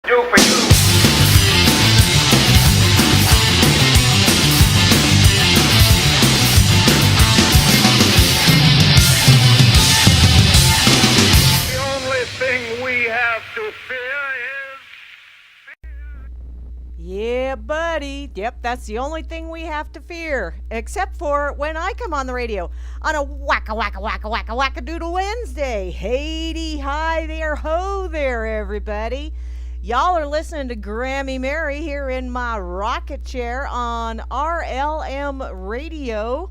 Do for you. The only thing we have to fear is... Yeah, buddy. Yep, that's the only thing we have to fear. Except for when I come on the radio on a WHACK-A-DOODLE Wednesday. Hey, hi there, ho there, everybody. Y'all are listening to Grammy Mary here in my rocket chair on RLM Radio.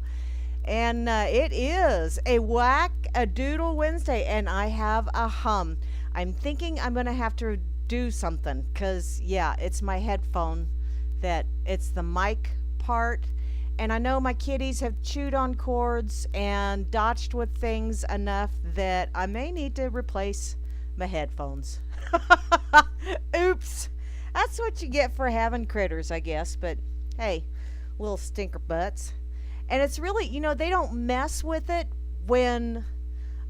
And it is a WHACK-A-DOODLE Wednesday, and I have a hum. I'm thinking I'm going to have to do something, because, yeah, it's my headphone that it's the mic part. And I know my kitties have chewed on cords and dodged with things enough that I may need to replace my headphones. Oops. That's what you get for having critters, I guess. But hey, little stinker butts. And it's really, they don't mess with it when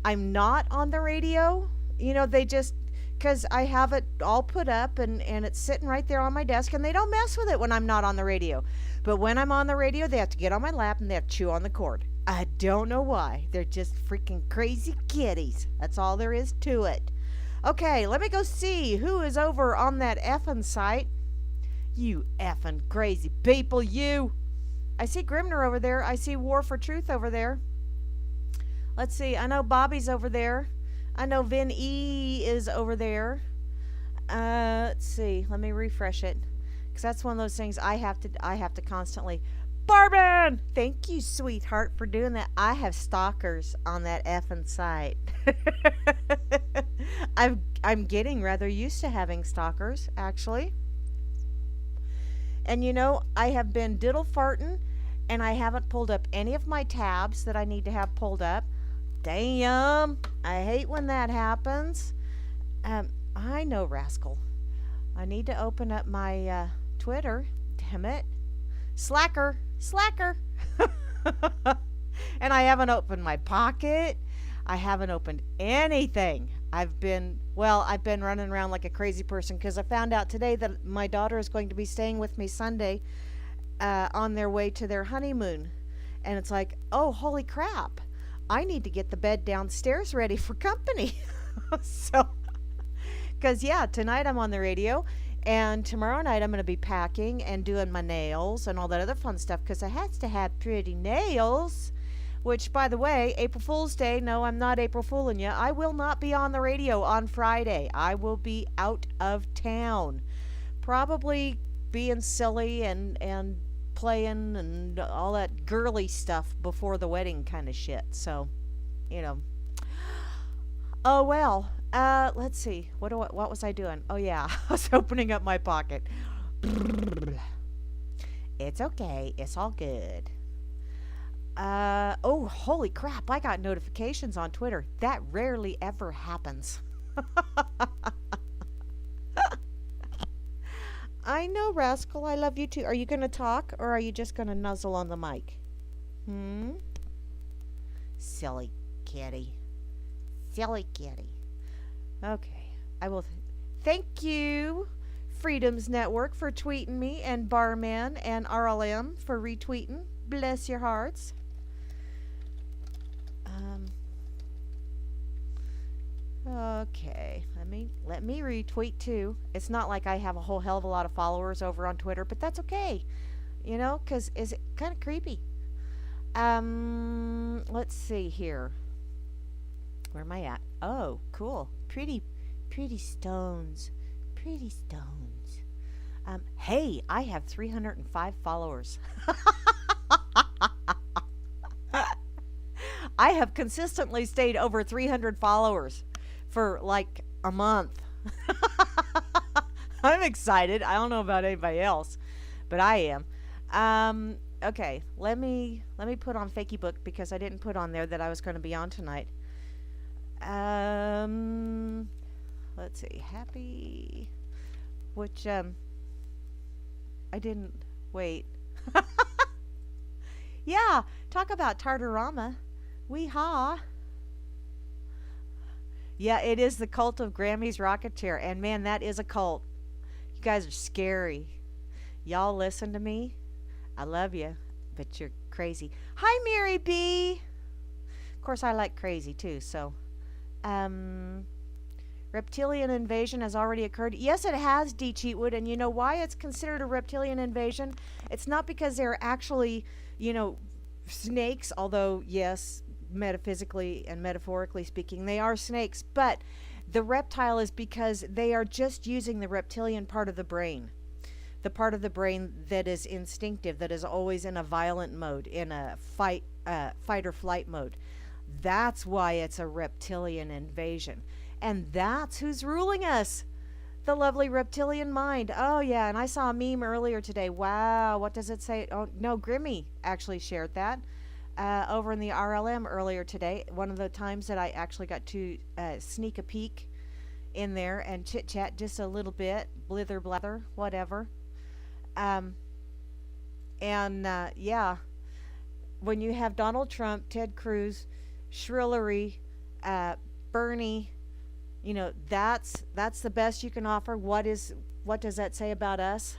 I'm not on the radio. They just, because I have it all put up and it's sitting right there on my desk, and they don't mess with it when I'm not on the radio. But when I'm on the radio, they have to get on my lap and they have to chew on the cord. I don't know why. They're just freaking crazy kitties. That's all there is to it. Okay, let me go see who is over on that effing site. You effing crazy people, you. I see Grimner over there. I see War for Truth over there. Let's see. I know Bobby's over there. I know Vin E is over there. Let's see. Let me refresh it, because that's one of those things I have to constantly. Barbin, thank you, sweetheart, for doing that. I have stalkers on that effing site. I'm getting rather used to having stalkers, actually. And I have been diddle farting, and I haven't pulled up any of my tabs that I need to have pulled up. Damn, I hate when that happens. I know, rascal. I need to open up my Twitter. Damn it. Slacker. And I haven't opened my pocket. I haven't opened anything. I've been running around like a crazy person, because I found out today that my daughter is going to be staying with me Sunday on their way to their honeymoon. And it's like, oh, holy crap. I need to get the bed downstairs ready for company. So, because, yeah, tonight I'm on the radio, and tomorrow night I'm going to be packing and doing my nails and all that other fun stuff, because I has to have pretty nails. Which, by the way, April Fool's Day, no, I'm not April Fooling you. I will not be on the radio on Friday. I will be out of town. Probably being silly and playing and all that girly stuff before the wedding kind of shit. So, Oh, well. Let's see. What was I doing? Oh, yeah. I was opening up my pocket. It's okay. It's all good. Oh, holy crap. I got notifications on Twitter. That rarely ever happens. I know, rascal. I love you too. Are you going to talk, or are you just going to nuzzle on the mic? Silly kitty. Silly kitty. Okay. I will thank you, Freedoms Network, for tweeting me, and Barman and RLM for retweeting. Bless your hearts. Okay, let me retweet too. It's not like I have a whole hell of a lot of followers over on Twitter, but that's okay. Because it's kind of creepy. Let's see here. Where am I at? Oh, cool. Pretty stones. Pretty stones. Hey, I have 305 followers. I have consistently stayed over 300 followers for like a month. I'm excited. I don't know about anybody else, but I am. Okay, let me put on Fakey Book, because I didn't put on there that I was going to be on tonight. Let's see. Happy, which I didn't wait. Yeah, talk about Tartarama. Wee-haw. Yeah, it is the cult of Grammy's rocket chair. And man, that is a cult. You guys are scary. Y'all listen to me. I love you, but you're crazy. Hi, Mary B. Of course, I like crazy too. So, reptilian invasion has already occurred. Yes, it has, D. Cheatwood. And you know why it's considered a reptilian invasion? It's not because they're actually, snakes, although, yes, metaphysically and metaphorically speaking, they are snakes. But the reptile is because they are just using the reptilian part of the brain. The part of the brain that is instinctive, that is always in a violent mode, in a fight or flight mode. That's why it's a reptilian invasion. And that's who's ruling us. The lovely reptilian mind. Oh, yeah, and I saw a meme earlier today. Wow, what does it say? Oh, no, Grammy actually shared that over in the RLM earlier today. One of the times that I actually got to sneak a peek in there and chit-chat just a little bit. Blither, blather, whatever. Yeah, when you have Donald Trump, Ted Cruz, Shrillery, Bernie, that's the best you can offer. What does that say about us?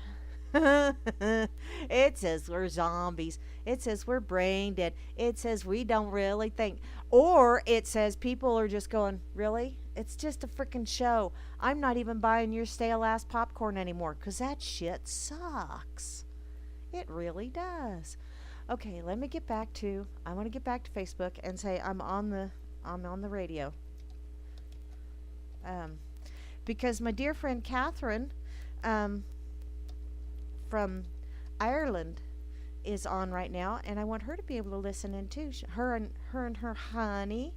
It says we're zombies. It says we're brain dead. It says we don't really think. Or it says people are just going, really? It's just a freaking show. I'm not even buying your stale ass popcorn anymore because that shit sucks. It really does. Okay, let me get back to, I want to get back to Facebook and say I'm on the radio. Because my dear friend Catherine from Ireland is on right now, and I want her to be able to listen in too. Her and her honey.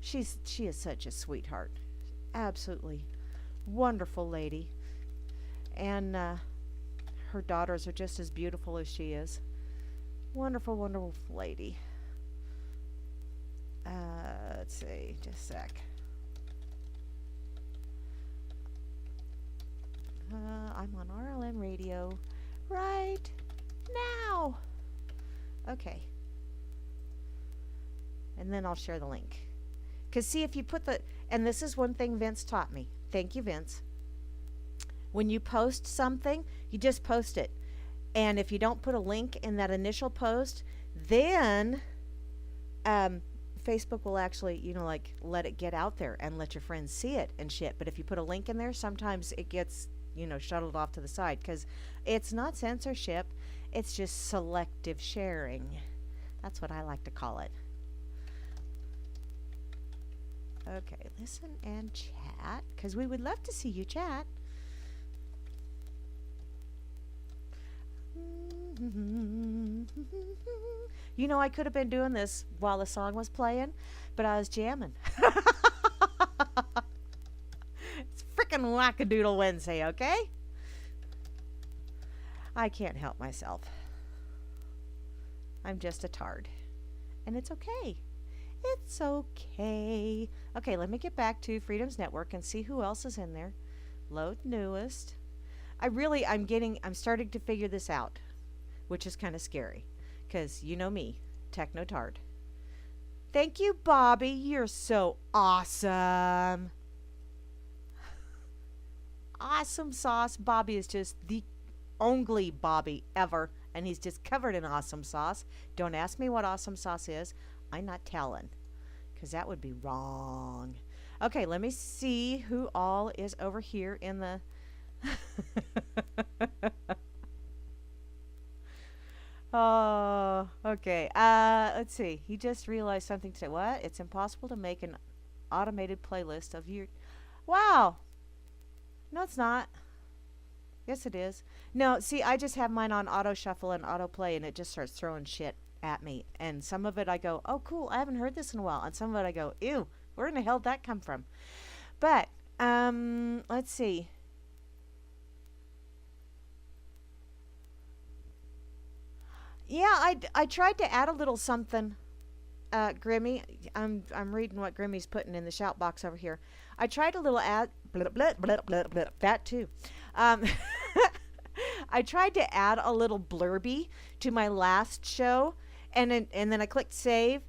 She is such a sweetheart. Absolutely wonderful lady. And her daughters are just as beautiful as she is. Wonderful, wonderful lady. Let's see, just a sec. I'm on RLM radio right now. Okay. And then I'll share the link. Because see, if you put and this is one thing Vince taught me. Thank you, Vince. When you post something, you just post it. And if you don't put a link in that initial post, then Facebook will actually, let it get out there and let your friends see it and shit. But if you put a link in there, sometimes it gets, shuttled off to the side because it's not censorship. It's just selective sharing. That's what I like to call it. Okay, listen and chat because we would love to see you chat. I could have been doing this while the song was playing, but I was jamming. It's frickin' Whack-A-Doodle Wednesday, okay? I can't help myself. I'm just a tard. And it's okay. It's okay. Okay, let me get back to Freedom's Network and see who else is in there. Load newest. I'm starting to figure this out, which is kind of scary. Because you know me, techno-tard. Thank you, Bobby. You're so awesome. Awesome sauce. Bobby is just the only Bobby ever. And he's just covered in awesome sauce. Don't ask me what awesome sauce is. I'm not telling. Because that would be wrong. Okay, let me see who all is over here in the... Oh, okay. Let's see. He just realized something today. What? It's impossible to make an automated playlist of your... Wow. No, it's not. Yes, it is. No, see, I just have mine on auto shuffle and auto play, and it just starts throwing shit at me. And some of it I go, oh, cool, I haven't heard this in a while. And some of it I go, ew, where in the hell did that come from? But, let's see. Yeah, I tried to add a little something, Grimmy. I'm reading what Grimmy's putting in the shout box over here. I tried a little add, blah, blah, blah, blah, blah, that too. I tried to add a little blurby to my last show, and then I clicked save,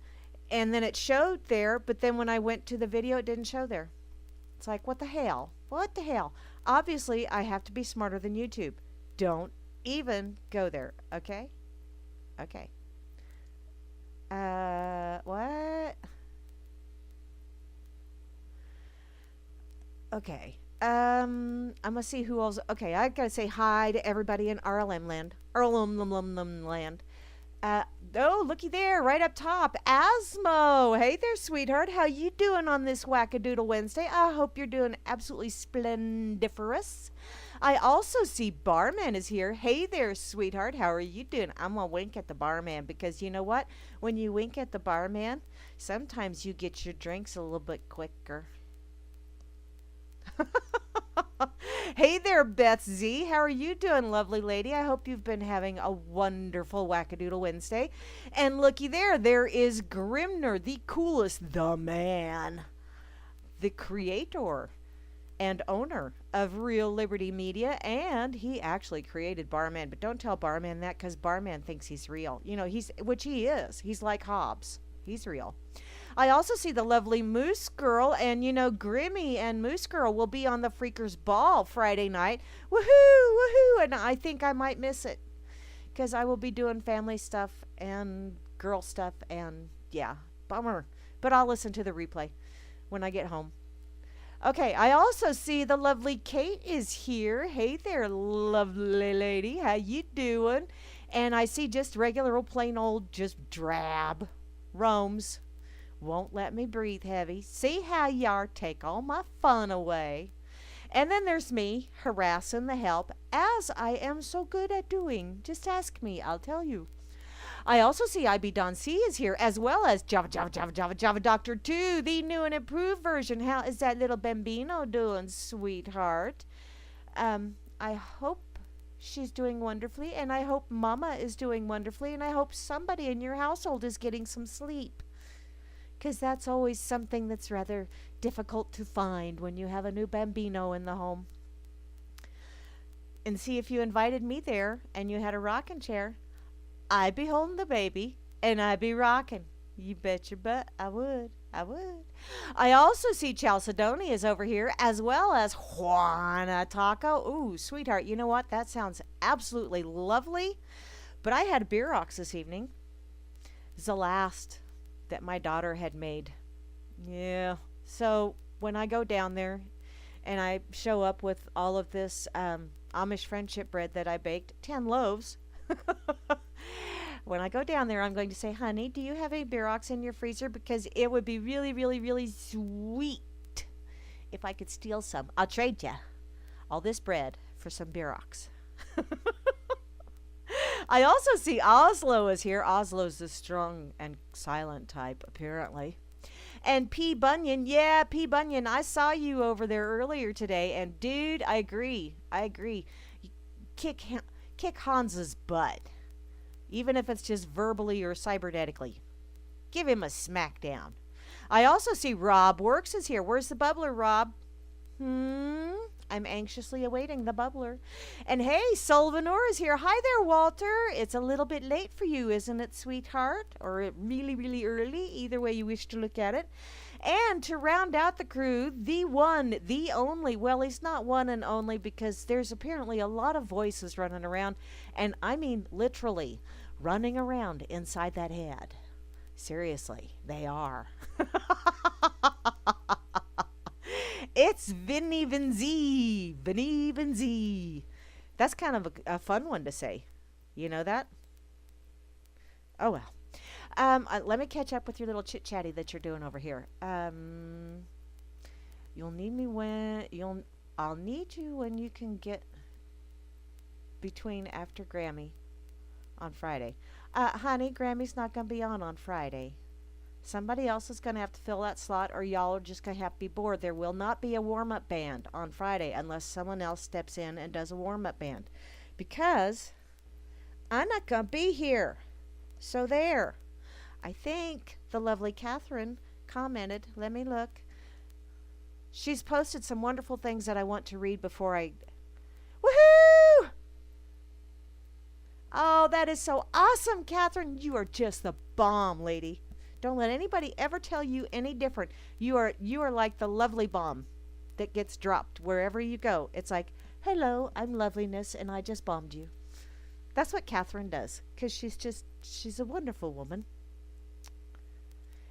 and then it showed there, but then when I went to the video, it didn't show there. It's like, what the hell? What the hell? obviously, I have to be smarter than YouTube. Don't even go there, okay? Okay. What? Okay. I'm gonna see who else. Okay, I gotta say hi to everybody in RLM land. RLM land. Uh, oh, looky there, right up top, Asmo. Hey there, sweetheart. How you doing on this Whack-A-Doodle Wednesday? I hope you're doing absolutely splendiferous. I also see Barman is here. Hey there, sweetheart. How are you doing? I'm gonna wink at the barman because you know what? When you wink at the barman, sometimes you get your drinks a little bit quicker. Hey there, Beth Z. How are you doing, lovely lady? I hope you've been having a wonderful Whack-A-Doodle Wednesday. And looky there, there is Grimner, the coolest, the man, the creator and owner of Real Liberty Media, and he actually created Barman. But don't tell Barman that because Barman thinks he's real. You know, which he is. He's like Hobbs. He's real. I also see the lovely Moose Girl, and you know, Grimmy and Moose Girl will be on the Freakers Ball Friday night. Woohoo, woohoo! And I think I might miss it because I will be doing family stuff and girl stuff, and yeah, bummer. But I'll listen to the replay when I get home. Okay, I also see the lovely Kate is here. Hey there, lovely lady. How you doing? And I see just regular old plain old just drab Rome's. Won't let me breathe heavy. See how y'all take all my fun away. And then there's me harassing the help, as I am so good at doing. Just ask me, I'll tell you. I also see IB Don C is here, as well as Java Doctor 2, the new and improved version. How is that little bambino doing, sweetheart? I hope she's doing wonderfully, and I hope Mama is doing wonderfully, and I hope somebody in your household is getting some sleep. Because that's always something that's rather difficult to find when you have a new bambino in the home. And see, if you invited me there and you had a rocking chair, I'd be holding the baby and I'd be rocking. You bet your butt I would. I would. I also see Chalcedony is over here, as well as Juana Taco. Ooh, sweetheart, you know what? That sounds absolutely lovely. But I had beer rocks this evening. It's the last that my daughter had made. Yeah. So when I go down there and I show up with all of this Amish friendship bread that I baked, 10 loaves. When I go down there, I'm going to say, honey, do you have any beer rocks in your freezer? Because it would be really, really, really sweet if I could steal some. I'll trade you all this bread for some beer rocks. I also see Oslo is here. Oslo's the strong and silent type, apparently. And P. Bunyan, yeah, P. Bunyan, I saw you over there earlier today, and dude, I agree. Kick Hans's butt, even if it's just verbally or cybernetically. Give him a smackdown. I also see Rob Works is here. Where's the bubbler, Rob? I'm anxiously awaiting the bubbler. And hey, Sullivanor is here. Hi there, Walter. It's a little bit late for you, isn't it, sweetheart? Or really, really early, either way you wish to look at it. And to round out the crew, the one, the only, well, he's not one and only because there's apparently a lot of voices running around. And I mean literally running around inside that head. Seriously, they are. It's Vinny Vinzy. Vinny Vinzy. That's kind of a fun one to say. You know that? Oh, well. Let me catch up with your little chit-chatty that you're doing over here. You'll need me when... I'll need you when you can get between after Grammy on Friday. Honey, Grammy's not going to be on Friday. Somebody else is going to have to fill that slot, or y'all are just going to have to be bored. There will not be a warm-up band on Friday unless someone else steps in and does a warm-up band. Because I'm not going to be here. So there. I think the lovely Catherine commented. Let me look. She's posted some wonderful things that I want to read before I... Woohoo! Oh, that is so awesome, Catherine. You are just the bomb, lady. Don't let anybody ever tell you any different. You are like the lovely bomb. that gets dropped wherever you go. It's like, hello, I'm loveliness, and I just bombed you. That's what Catherine does, because she's a wonderful woman.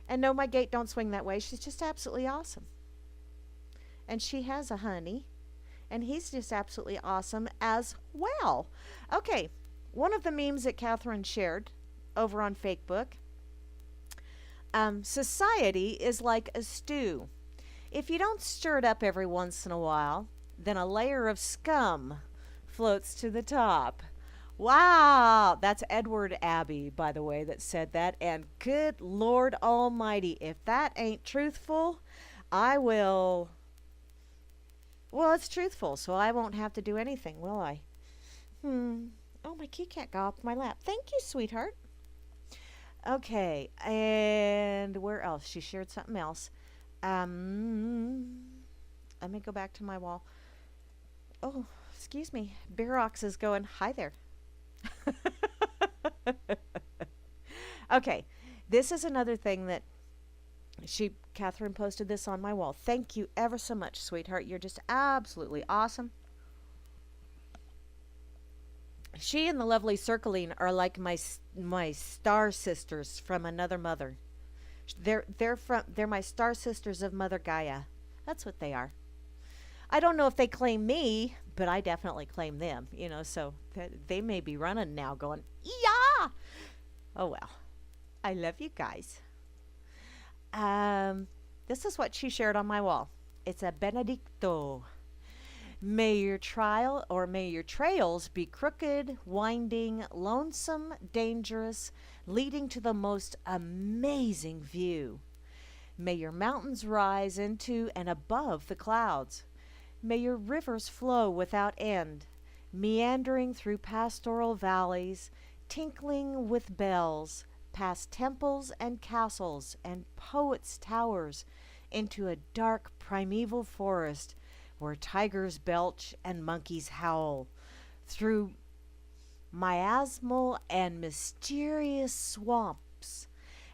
And no, my gate don't swing that way. She's just absolutely awesome. And she has a honey, and he's just absolutely awesome as well. Okay, one of the memes that Catherine shared over on Facebook, society is like a stew. If you don't stir it up every once in a while, then a layer of scum floats to the top. Wow, that's Edward Abbey, by the way, that said that. And good Lord Almighty, if that ain't truthful, I will. Well, it's truthful, so I won't have to do anything, will I? Oh, my key cat got off my lap. Thank you, sweetheart. Okay, and where else? She shared something else. Let me go back to my wall. Oh, excuse me. Barox is going, hi there. Okay, this is another thing that Catherine posted this on my wall. Thank you ever so much, sweetheart. You're just absolutely awesome. She and the lovely Circling are like my star sisters from another mother. They're my star sisters of Mother Gaia. That's what they are. I don't know if they claim me, but I definitely claim them, so they may be running now going, yeah! Oh, well. I love you guys. This is what she shared on my wall. It's a Benedicto. May your trails be crooked, winding, lonesome, dangerous, leading to the most amazing view. May your mountains rise into and above the clouds. May your rivers flow without end, meandering through pastoral valleys, tinkling with bells, past temples and castles and poets' towers, into a dark primeval forest where tigers belch and monkeys howl, through miasmal and mysterious swamps,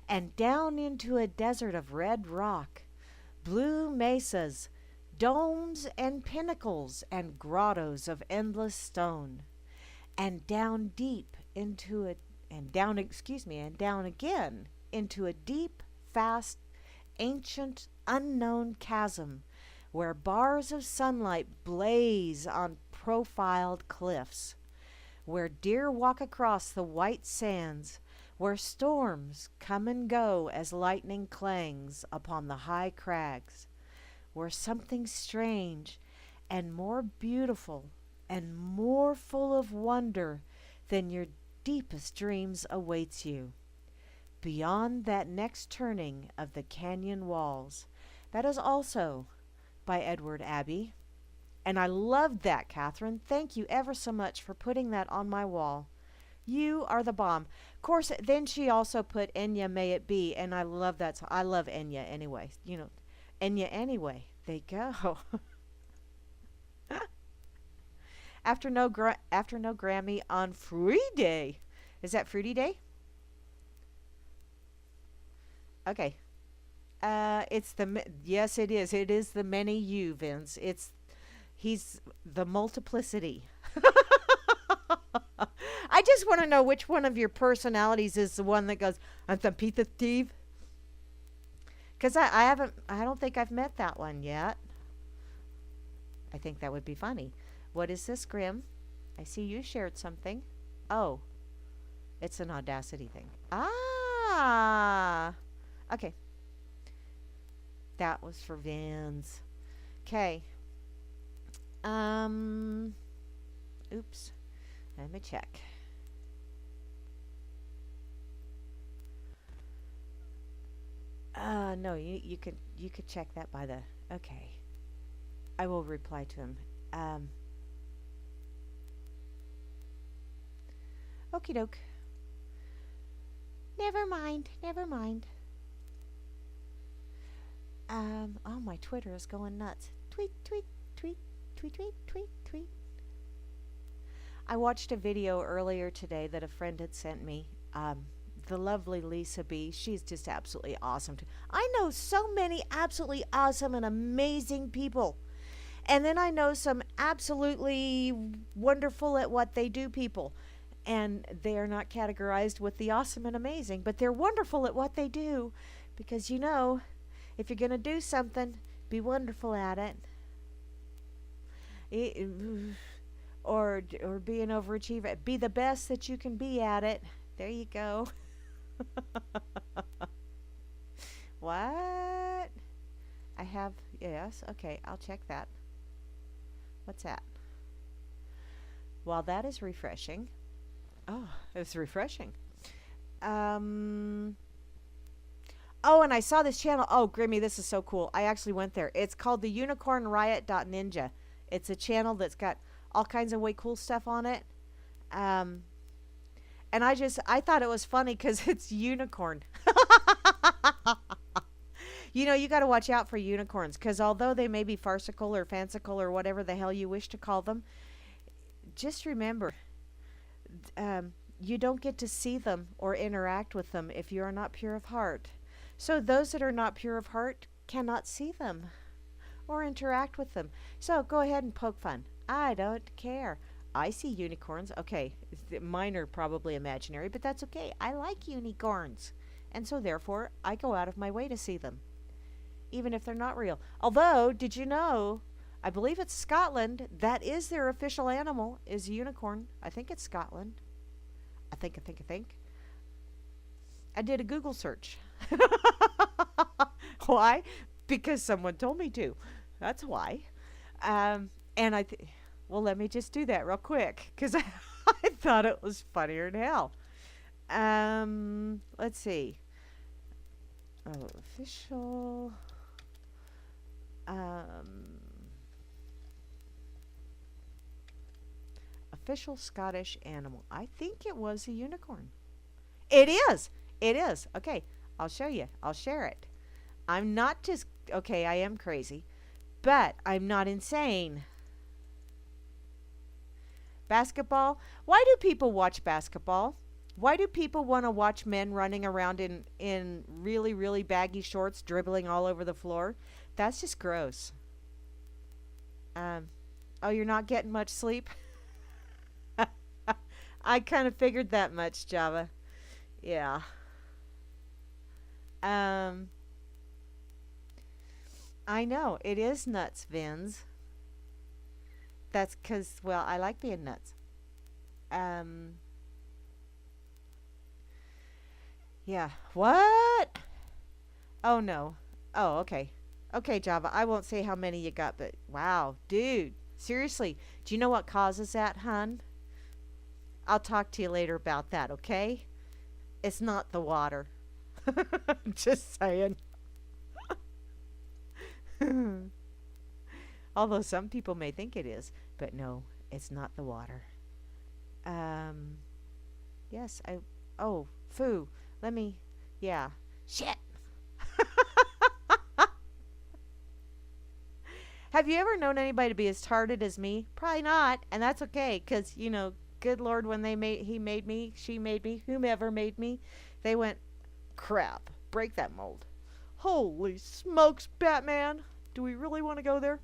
and down into a desert of red rock, blue mesas, domes and pinnacles and grottos of endless stone, and down deep into a and down again into a deep, fast, ancient, unknown chasm where bars of sunlight blaze on profiled cliffs, where deer walk across the white sands, where storms come and go as lightning clangs upon the high crags, where something strange and more beautiful and more full of wonder than your deepest dreams awaits you. Beyond that next turning of the canyon walls. That is also by Edward Abbey. And I loved that, Catherine. Thank you ever so much for putting that on my wall. You are the bomb. Of course, then she also put Enya May It Be, and I love that song. I love Enya anyway. Enya anyway. There you go. After no Grammy on Fruity Day. Is that Fruity Day? Okay. Yes, it is. It is the many you, Vince. He's the multiplicity. I just want to know which one of your personalities is the one that goes, I'm the Pizza Steve. Because I don't think I've met that one yet. I think that would be funny. What is this, Grim? I see you shared something. Oh. It's an Audacity thing. Ah. Okay. That was for Vince. Okay. Oops. Let me check. No, you could check that by the. Okay. I will reply to him. Okie doke. Never mind. Oh, my Twitter is going nuts. Tweet, tweet, tweet, tweet, tweet, tweet, tweet. I watched a video earlier today that a friend had sent me. The lovely Lisa B. She's just absolutely awesome. I know so many absolutely awesome and amazing people. And then I know some absolutely wonderful at what they do people. And they are not categorized with the awesome and amazing, but they're wonderful at what they do. Because, if you're going to do something, be wonderful at it. I- or be an overachiever. Be the best that you can be at it. There you go. What? I have, yes, okay, I'll check that. What's that? While that is refreshing. Oh, it's refreshing. Oh, and I saw this channel. Oh, Grimmy, this is so cool. I actually went there. It's called the unicornriot.ninja. It's a channel that's got all kinds of way cool stuff on it. And I thought it was funny because it's unicorn. You got to watch out for unicorns because although they may be farcical or fanciful or whatever the hell you wish to call them, just remember, you don't get to see them or interact with them if you are not pure of heart. So those that are not pure of heart cannot see them or interact with them. So go ahead and poke fun. I don't care. I see unicorns. Okay, mine are probably imaginary, but that's okay. I like unicorns. And so therefore, I go out of my way to see them, even if they're not real. Although, did you know, I believe it's Scotland, that is their official animal, is a unicorn. I think it's Scotland. I think. I did a Google search. Why? Because someone told me to. That's why. And well, let me just do that real quick, because I thought it was funnier than hell. Let's see. Oh, official. Official Scottish animal. I think it was a unicorn. It is. It is. Okay, I'll show you. I'll share it. I'm not just, okay, I am crazy, but I'm not insane. Basketball. Why do people watch basketball? Why do people want to watch men running around in really, really baggy shorts, dribbling all over the floor? That's just gross. Oh, you're not getting much sleep? I kind of figured that much, Java. Yeah. I know. It is nuts, Vins. That's because, well, I like being nuts. Yeah. What? Oh, no. Oh, okay. Okay, Java. I won't say how many you got, but wow, dude. Seriously. Do you know what causes that, hun? I'll talk to you later about that, okay? It's not the water. Just saying. Although some people may think it is, but no, it's not the water. Yes, oh, foo. Let me, yeah. Shit. Have you ever known anybody to be as retarded as me? Probably not, and that's okay, because, good Lord, when he made me, she made me, whomever made me, they went, crap, break that mold. Holy smokes, Batman. Do we really want to go there?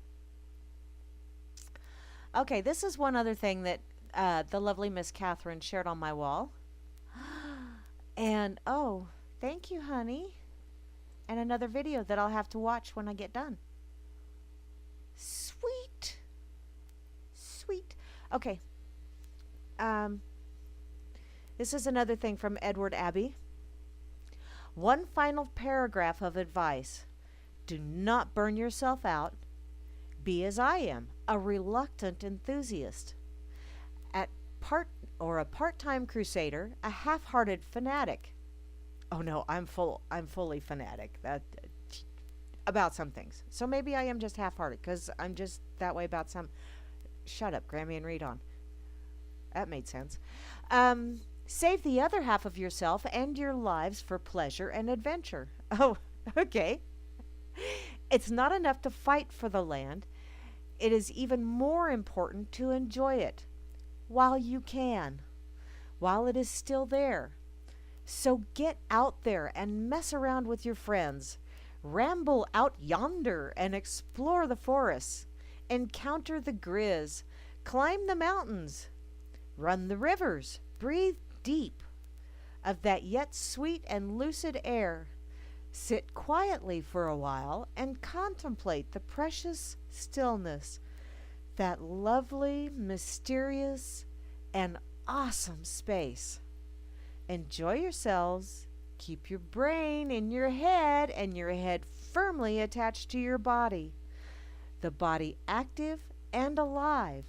Okay, this is one other thing that the lovely Miss Catherine shared on my wall. And, oh, thank you, honey. And another video that I'll have to watch when I get done. Sweet. Sweet. Okay. This is another thing from Edward Abbey. One final paragraph of advice. Do not burn yourself out. Be as I am, a reluctant enthusiast. A part-time crusader, a half-hearted fanatic. Oh no, I'm fully fanatic. About some things. So maybe I am just half-hearted because I'm just that way about some. Shut up, Grammy, and read on. That made sense. Save the other half of yourself and your lives for pleasure and adventure. Oh, okay. It's not enough to fight for the land. It is even more important to enjoy it while you can, while it is still there. So get out there and mess around with your friends. Ramble out yonder and explore the forests. encounter the grizz, climb the mountains, run the rivers, breathe deep of that yet sweet and lucid air. Sit quietly for a while and contemplate the precious stillness, that lovely, mysterious, and awesome space. Enjoy yourselves. Keep your brain in your head and your head firmly attached to your body. The body active and alive.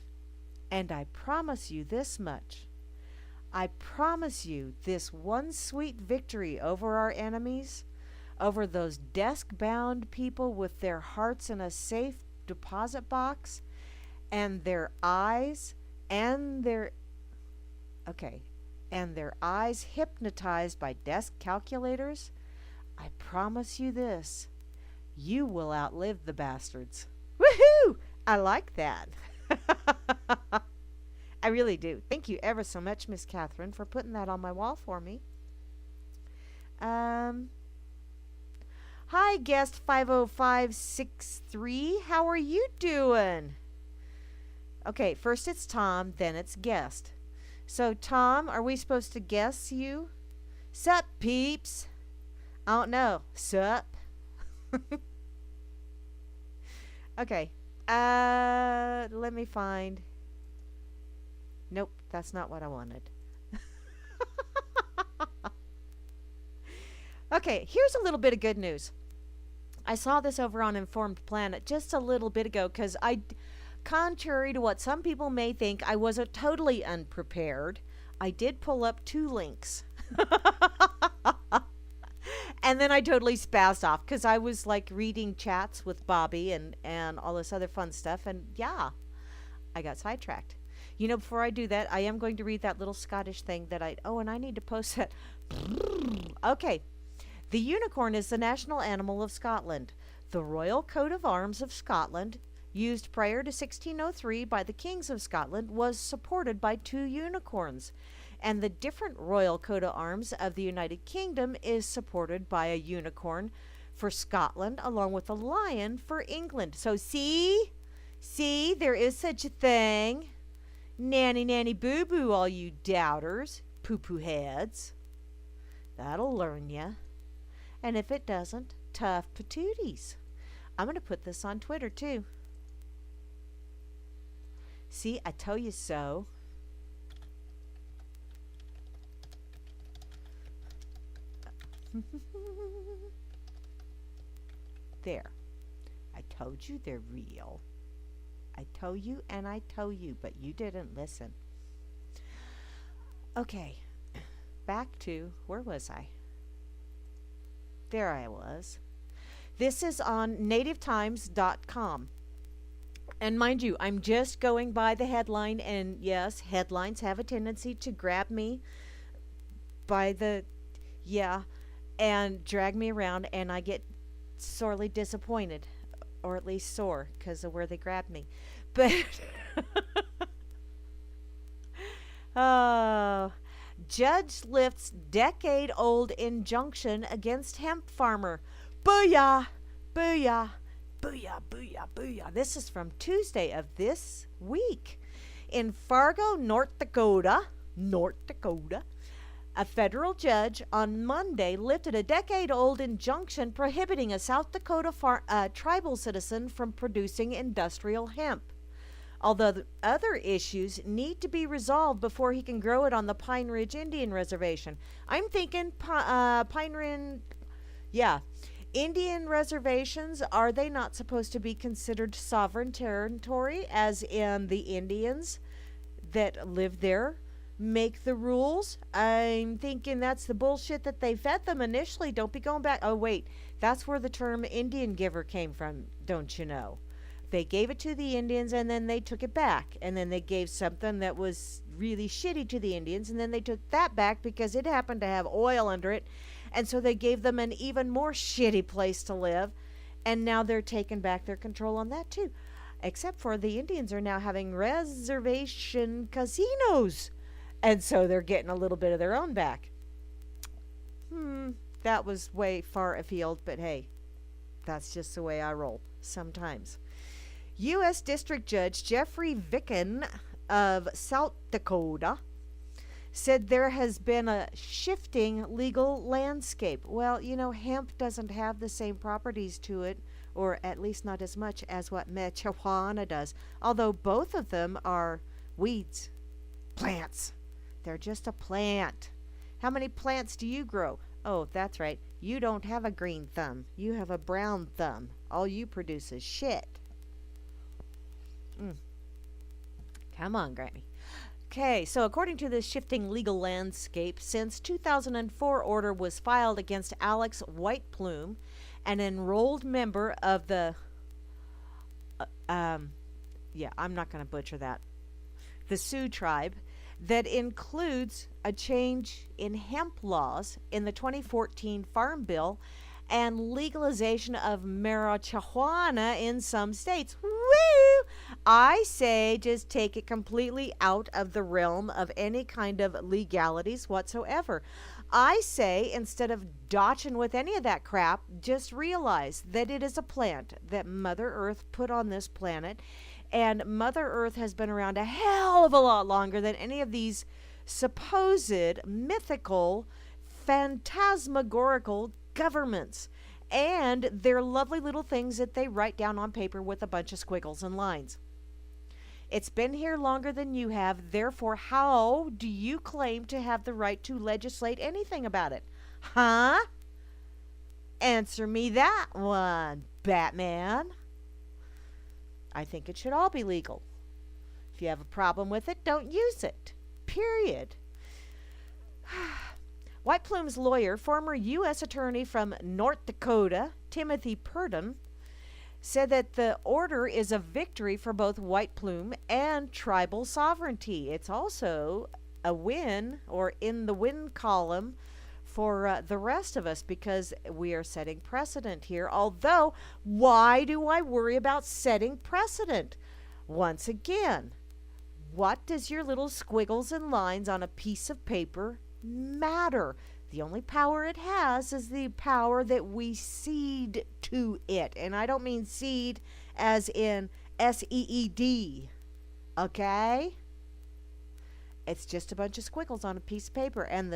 And I promise you this much. I promise you this one sweet victory over our enemies, over those desk-bound people with their hearts in a safe deposit box, and their eyes hypnotized by desk calculators. I promise you this. You will outlive the bastards. Woohoo! I like that. I really do. Thank you ever so much, Miss Catherine, for putting that on my wall for me. Hi, guest 50563. How are you doing? Okay, first it's Tom, then it's guest. So, Tom, are we supposed to guess you? Sup, peeps? I don't know. Sup? Okay. Let me find. Nope, that's not what I wanted. Okay, here's a little bit of good news. I saw this over on Informed Planet just a little bit ago because contrary to what some people may think, I wasn't totally unprepared. I did pull up 2 links. And then I totally spazzed off because I was like reading chats with Bobby and all this other fun stuff. And yeah, I got sidetracked. You know, before I do that, I am going to read that little Scottish thing that and I need to post that. Okay. The unicorn is the national animal of Scotland. The royal coat of arms of Scotland, used prior to 1603 by the kings of Scotland, was supported by 2 unicorns. And the different royal coat of arms of the United Kingdom is supported by a unicorn for Scotland, along with a lion for England. So see, there is such a thing. Nanny, nanny, boo-boo, all you doubters, poo-poo heads. That'll learn ya. And if it doesn't, tough patooties. I'm going to put this on Twitter, too. See, I tell you so. There. I told you they're real. I told you and I told you, but you didn't listen. Okay. Back to, where was I? There I was. This is on nativetimes.com. And mind you, I'm just going by the headline, and yes, headlines have a tendency to grab me by the, and drag me around, and I get sorely disappointed, or at least sore, because of where they grabbed me. But, oh, judge lifts decade-old injunction against hemp farmer. Booyah! Booyah! Booyah, booyah, booyah. This is from Tuesday of this week. In Fargo, North Dakota, a federal judge on Monday lifted a decade-old injunction prohibiting a South Dakota tribal citizen from producing industrial hemp. Although the other issues need to be resolved before he can grow it on the Pine Ridge Indian Reservation. I'm thinking Indian reservations, are they not supposed to be considered sovereign territory, as in the Indians that live there make the rules? I'm thinking that's the bullshit that they fed them initially. Don't be going back. Oh, wait, that's where the term Indian giver came from, don't you know? They gave it to the Indians, and then they took it back. And then they gave something that was really shitty to the Indians, and then they took that back because it happened to have oil under it. And so they gave them an even more shitty place to live. And now they're taking back their control on that, too. Except for the Indians are now having reservation casinos. And so they're getting a little bit of their own back. That was way far afield, but hey, that's just the way I roll sometimes. U.S. District Judge Jeffrey Vicken of South Dakota said there has been a shifting legal landscape. Well, hemp doesn't have the same properties to it, or at least not as much as what marijuana does, although both of them are weeds, plants. They're just a plant. How many plants do you grow? Oh, that's right. You don't have a green thumb. You have a brown thumb. All you produce is shit. Come on, Grammy. Okay, so according to this shifting legal landscape, since 2004 order was filed against Alex Whiteplume, an enrolled member of the, I'm not going to butcher that, the Sioux tribe, that includes a change in hemp laws in the 2014 Farm Bill and legalization of marijuana in some states. Woo! I say just take it completely out of the realm of any kind of legalities whatsoever. I say instead of dodging with any of that crap, just realize that it is a plant that Mother Earth put on this planet, and Mother Earth has been around a hell of a lot longer than any of these supposed mythical, phantasmagorical governments and their lovely little things that they write down on paper with a bunch of squiggles and lines. It's been here longer than you have, therefore how do you claim to have the right to legislate anything about it? Huh? Answer me that one, Batman. I think it should all be legal. If you have a problem with it, don't use it. Period. Whiteplume's lawyer, former U.S. Attorney from North Dakota, Timothy Purdon, said that the order is a victory for both Whiteplume and tribal sovereignty. It's also a win, or in the win column, for the rest of us, because we are setting precedent here. Although, why do I worry about setting precedent? Once again, what does your little squiggles and lines on a piece of paper matter? The only power it has is the power that we cede to it. And I don't mean seed as in S-E-E-D. Okay? It's just a bunch of squiggles on a piece of paper. And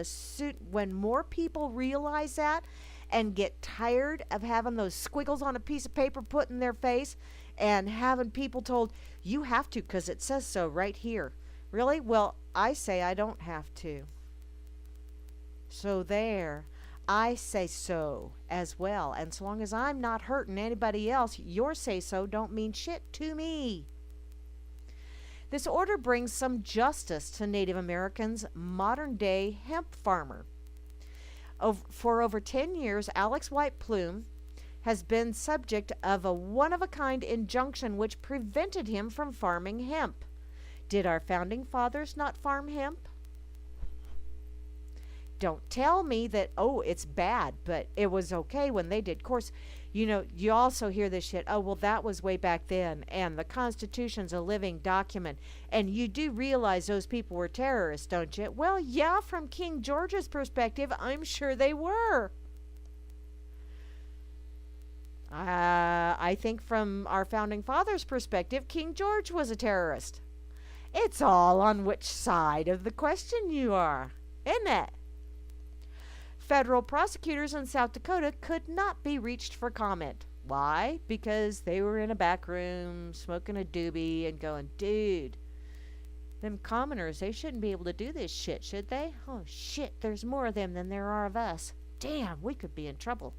when more people realize that and get tired of having those squiggles on a piece of paper put in their face and having people told, you have to because it says so right here. Really? Well, I say I don't have to. So there, I say so as well. And so long as I'm not hurting anybody else, your say so don't mean shit to me. This order brings some justice to Native Americans' modern-day hemp farmer. For over 10 years, Alex Whiteplume has been subject of a one-of-a-kind injunction which prevented him from farming hemp. Did our founding fathers not farm hemp? Don't tell me that, oh, it's bad, but it was okay when they did. Of course, you also hear this shit, oh, well, that was way back then, and the Constitution's a living document. And you do realize those people were terrorists, don't you? Well, yeah, from King George's perspective, I'm sure they were. I think from our founding fathers' perspective, King George was a terrorist. It's all on which side of the question you are, isn't it? Federal prosecutors in South Dakota could not be reached for comment. Why? Because they were in a back room smoking a doobie and going, dude, them commoners, they shouldn't be able to do this shit, should they? Oh, shit, there's more of them than there are of us. Damn, we could be in trouble.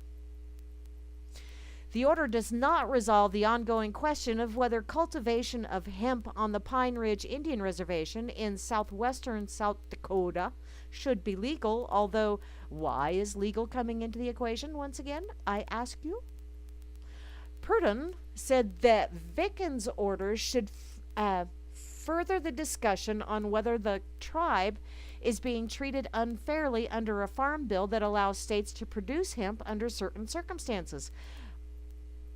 The order does not resolve the ongoing question of whether cultivation of hemp on the Pine Ridge Indian Reservation in southwestern South Dakota should be legal, although why is legal coming into the equation once again, I ask you? Purdon said that Vicken's order should further the discussion on whether the tribe is being treated unfairly under a farm bill that allows states to produce hemp under certain circumstances.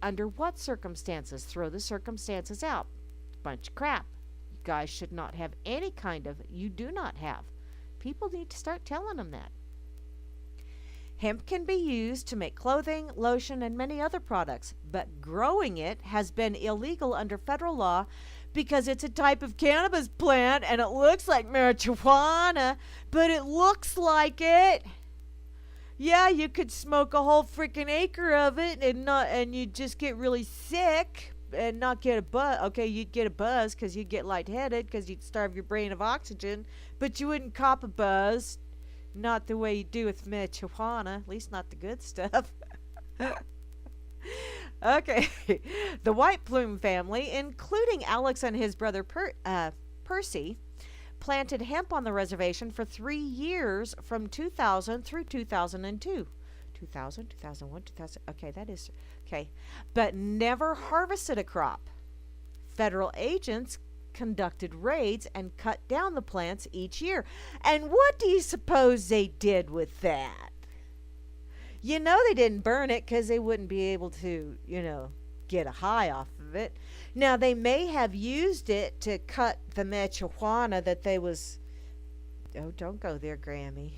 Under what circumstances? Throw the circumstances out. Bunch of crap. You guys should not have any kind of, you do not have. People need to start telling them that. Hemp can be used to make clothing, lotion, and many other products, but growing it has been illegal under federal law because it's a type of cannabis plant and it looks like marijuana, but it looks like it. Yeah, you could smoke a whole freaking acre of it and you'd just get really sick and not get a buzz. Okay, you'd get a buzz because you'd get lightheaded because you'd starve your brain of oxygen, but you wouldn't cop a buzz. Not the way you do with marijuana, at least not the good stuff. Okay. The White Plume family, including Alex and his brother Percy, planted hemp on the reservation for 3 years from 2000 through 2002. 2000, 2001, 2000. Okay, that is. Okay. But never harvested a crop. Federal agents conducted raids and cut down the plants each year. And what do you suppose they did with that? You know they didn't burn it because they wouldn't be able to, get a high off of it. Now, they may have used it to cut the marijuana that they was... Oh, don't go there, Grammy.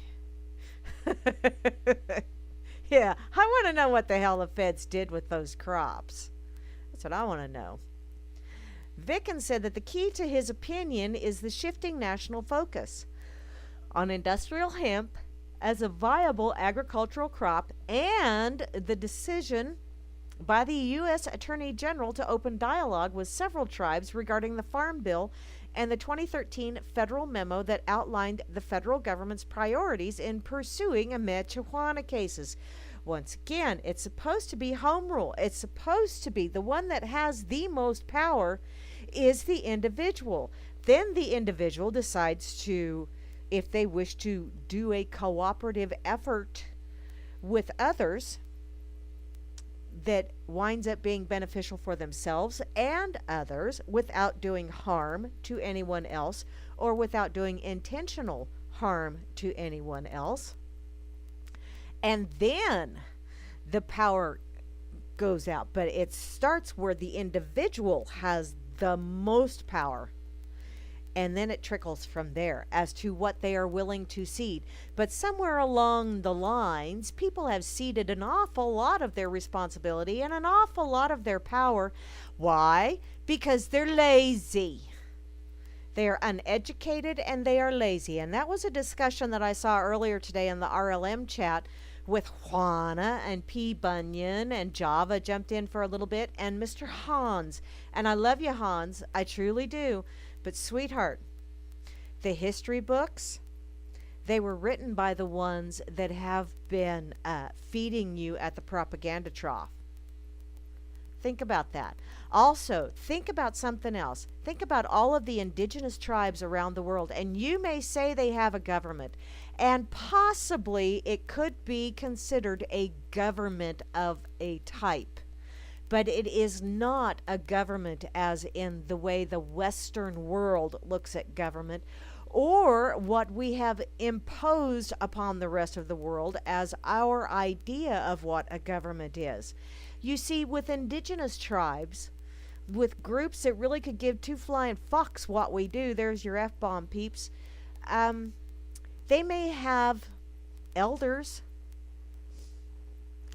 Yeah, I want to know what the hell the feds did with those crops. That's what I want to know. Vicken said that the key to his opinion is the shifting national focus on industrial hemp as a viable agricultural crop and the decision by the U.S. Attorney General to open dialogue with several tribes regarding the Farm Bill and the 2013 federal memo that outlined the federal government's priorities in pursuing marijuana cases. Once again, it's supposed to be home rule. It's supposed to be the one that has the most power is the individual. Then the individual decides to, if they wish to do a cooperative effort with others that winds up being beneficial for themselves and others without doing harm to anyone else or without doing intentional harm to anyone else. And then the power goes out. But it starts where the individual has the most power. And then it trickles from there as to what they are willing to cede. But somewhere along the lines, people have ceded an awful lot of their responsibility and an awful lot of their power. Why? Because they're lazy. They are uneducated and they are lazy. And that was a discussion that I saw earlier today in the RLM chat with Juana and P. Bunyan, and Java jumped in for a little bit, and Mr. Hans. And I love you, Hans. I truly do. But sweetheart, the history books, they were written by the ones that have been feeding you at the propaganda trough. Think about that. Also, think about something else. Think about all of the indigenous tribes around the world. And you may say they have a government. And possibly it could be considered a government of a type. But it is not a government as in the way the Western world looks at government, or what we have imposed upon the rest of the world as our idea of what a government is. You see, with indigenous tribes, with groups that really could give two flying fucks what we do, there's your F-bomb peeps, they may have elders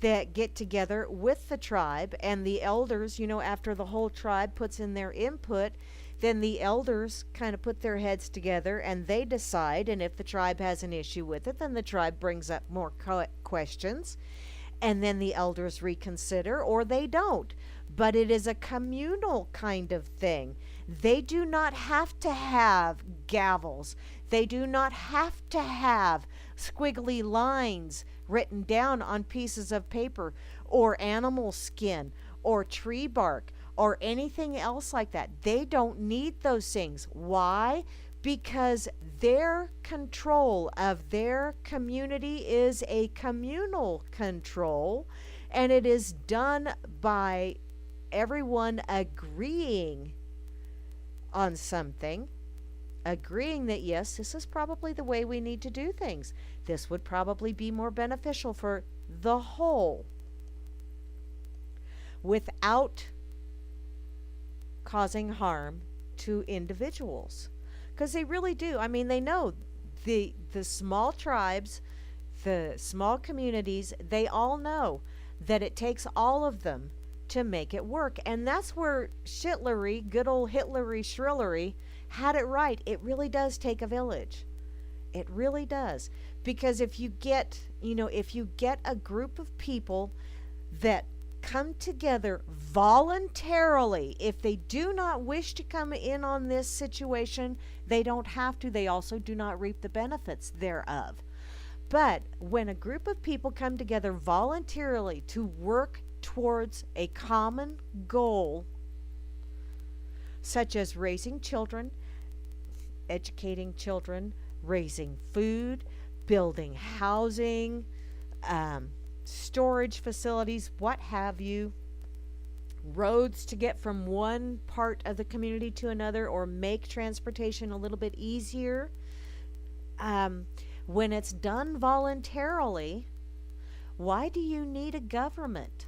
that get together with the tribe, and the elders, after the whole tribe puts in their input, then the elders kind of put their heads together and they decide, and if the tribe has an issue with it, then the tribe brings up more questions, and then the elders reconsider, or they don't. But it is a communal kind of thing. They do not have to have gavels. They do not have to have squiggly lines written down on pieces of paper, or animal skin, or tree bark, or anything else like that. They don't need those things. Why? Because their control of their community is a communal control, and it is done by everyone agreeing on something, agreeing that yes, this is probably the way we need to do things. This would probably be more beneficial for the whole, without causing harm to individuals. Because they really do. I mean, they know the small tribes the small communities, they all know that it takes all of them to make it work. And that's where Shitlery, good old Hitlery Shrillery, had it right. It really does take a village. It really does. Because if you get, if you get a group of people that come together voluntarily, if they do not wish to come in on this situation, they don't have to. They also do not reap the benefits thereof. But when a group of people come together voluntarily to work towards a common goal, such as raising children, educating children, raising food, building housing, storage facilities, what have you, roads to get from one part of the community to another, or make transportation a little bit easier, when it's done voluntarily, why do you need a government?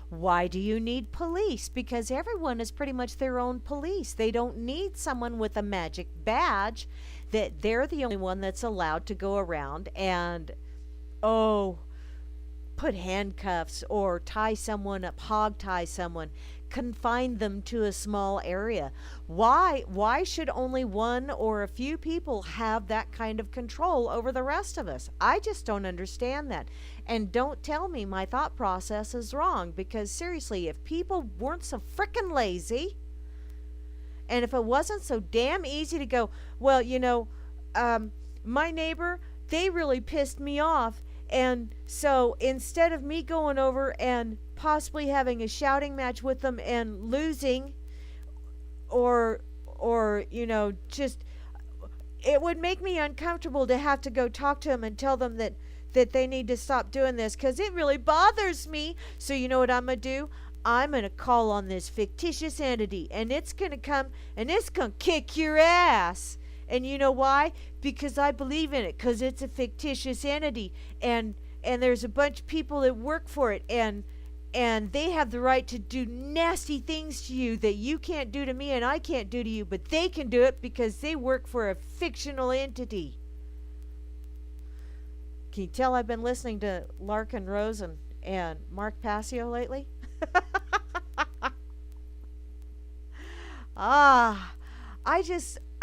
Why do you need police? Because everyone is pretty much their own police. They don't need someone with a magic badge that they're the only one that's allowed to go around and, put handcuffs or tie someone up, hog tie someone, confine them to a small area. Why should only one or a few people have that kind of control over the rest of us? I just don't understand that. And don't tell me my thought process is wrong, because seriously, if people weren't so frickin' lazy, and if it wasn't so damn easy to go, well, my neighbor, they really pissed me off, and so instead of me going over and possibly having a shouting match with them and losing, or just, it would make me uncomfortable to have to go talk to them and tell them that they need to stop doing this, because it really bothers me. So you know what I'm going to do? I'm going to call on this fictitious entity, and it's going to come and it's going to kick your ass. And you know why? Because I believe in it, because it's a fictitious entity, and there's a bunch of people that work for it, and they have the right to do nasty things to you that you can't do to me and I can't do to you, but they can do it because they work for a fictional entity. Can you tell I've been listening to Larkin Rose and Mark Passio lately?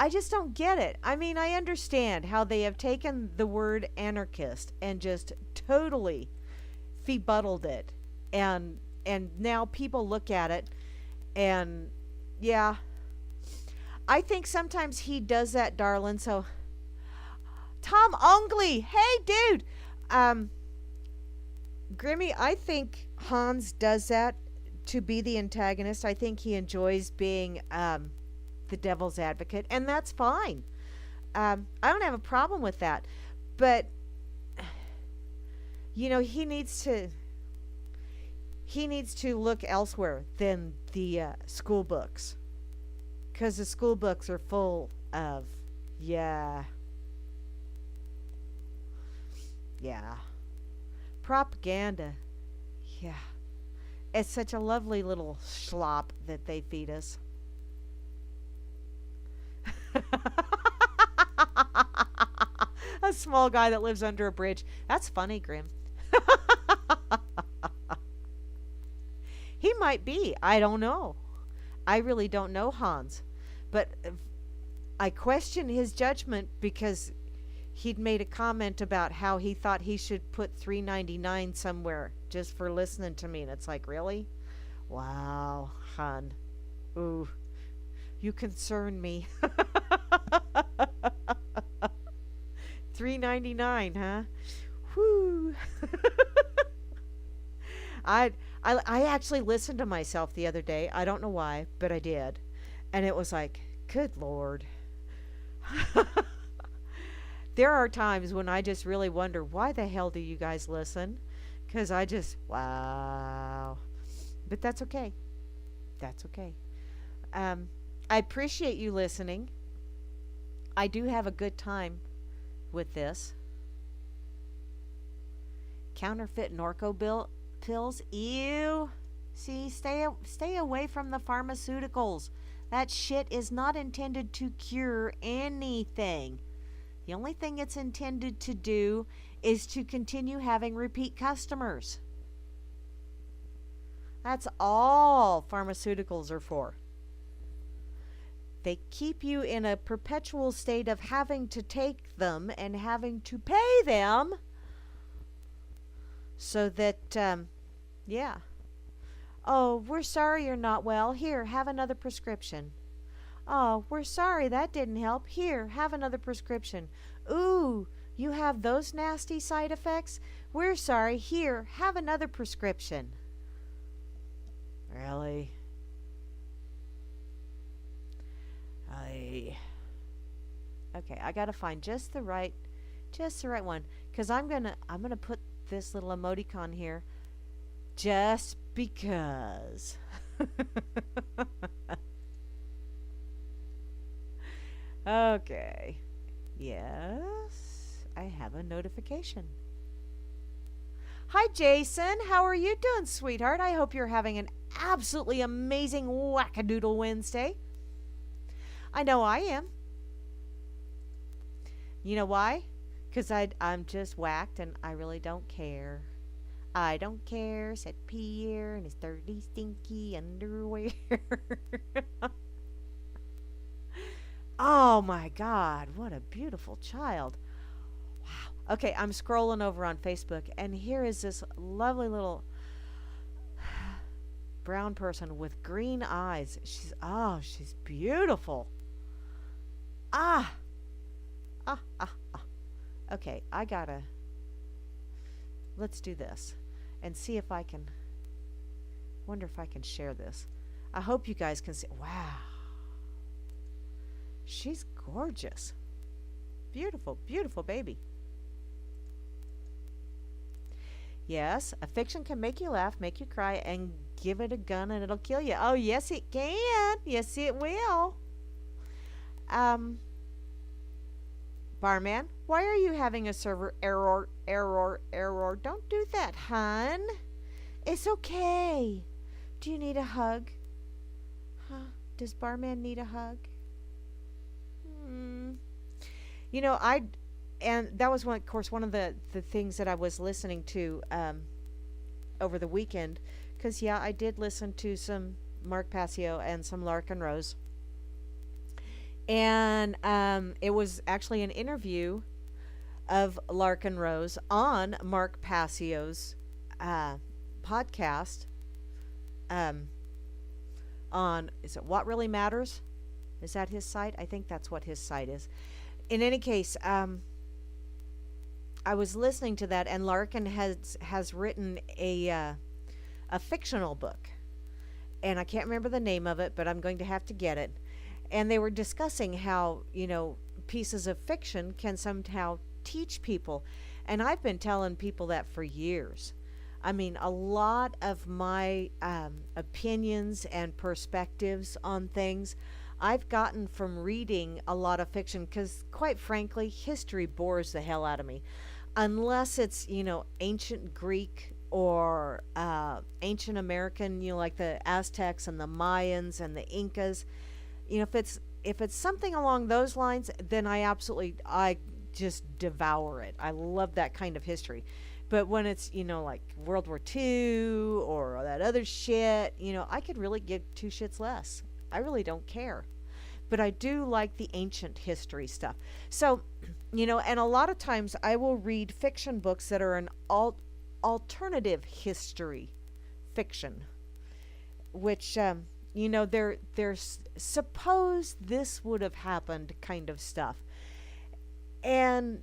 I just don't get it. I mean, I understand how they have taken the word anarchist and just totally befuddled it. And now people look at it, and yeah, I think sometimes he does that, darling. So Tom Ongley, hey dude, Grimmy, I think Hans does that to be the antagonist. I think he enjoys being the devil's advocate, and that's fine. I don't have a problem with that, but he needs to look elsewhere than the school books, because the school books are full of propaganda. Yeah, it's such a lovely little slop that they feed us. A small guy that lives under a bridge. That's funny, Grim. He might be. I don't know. I really don't know Hans. But I question his judgment, because he'd made a comment about how he thought he should put $3.99 somewhere just for listening to me. And it's like, really? Wow, hon. Ooh, you concern me. $3.99, huh? Whoo. I actually listened to myself the other day. I don't know why, but I did. And it was like, good Lord. There are times when I just really wonder, why the hell do you guys listen? Because wow. But that's okay. That's okay. I appreciate you listening. I do have a good time with this. Counterfeit Norco pills. Ew. See, stay away from the pharmaceuticals. That shit is not intended to cure anything. The only thing it's intended to do is to continue having repeat customers. That's all pharmaceuticals are for. They keep you in a perpetual state of having to take them and having to pay them so that, yeah. Oh, we're sorry you're not well. Here, have another prescription. Oh, we're sorry that didn't help. Here, have another prescription. Ooh, you have those nasty side effects? We're sorry. Here, have another prescription. Really? Okay, I gotta find just the right one, because I'm gonna put this little emoticon here just because. Okay. Yes, I have a notification. Hi, Jason. How are you doing, sweetheart? I hope you're having an absolutely amazing Whack-A-Doodle Wednesday. I know I am. You know why? Because I'm just whacked and I really don't care. I don't care, said Pierre in his dirty, stinky underwear. Oh my God, what a beautiful child. Wow. Okay, I'm scrolling over on Facebook and here is this lovely little brown person with green eyes. She's beautiful. Okay, let's do this and see if I can, wonder if I can share this. I hope you guys can see. Wow. She's gorgeous. Beautiful, beautiful baby. Yes, a fiction can make you laugh, make you cry, and give it a gun and it'll kill you. Oh, yes, it can. Yes, it will. Barman, why are you having a server error? Don't do that, hun. It's okay. Do you need a hug? Huh? Does Barman need a hug? You know, and that was one of the things that I was listening to over the weekend, because yeah, I did listen to some Mark Passio and some Larkin Rose, and it was actually an interview of Larkin Rose on Mark Passio's podcast on, is it What Really Matters? Is that his site? I think that's what his site is. In any case, I was listening to that, and Larkin has written a fictional book, and I can't remember the name of it, but I'm going to have to get it. And they were discussing how, pieces of fiction can somehow teach people, and I've been telling people that for years. I mean, a lot of my opinions and perspectives on things I've gotten from reading a lot of fiction, because quite frankly, history bores the hell out of me. Unless it's, ancient Greek or ancient American, like the Aztecs and the Mayans and the Incas. If it's something along those lines, then I just devour it. I love that kind of history. But when it's, like World War II or that other shit, I could really give two shits less. I really don't care. But I do like the ancient history stuff. So, and a lot of times I will read fiction books that are an alternative history fiction, which, they're suppose this would have happened kind of stuff. And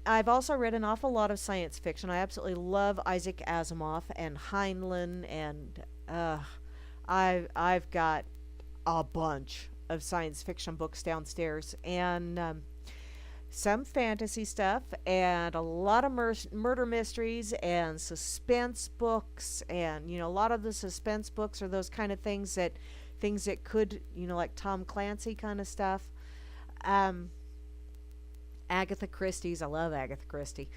I've also read an awful lot of science fiction. I absolutely love Isaac Asimov and Heinlein, and I've got a bunch of science fiction books downstairs, and some fantasy stuff, and a lot of murder mysteries and suspense books. And a lot of the suspense books are those kind of things that could, like Tom Clancy kind of stuff. Agatha Christie's, I love Agatha Christie.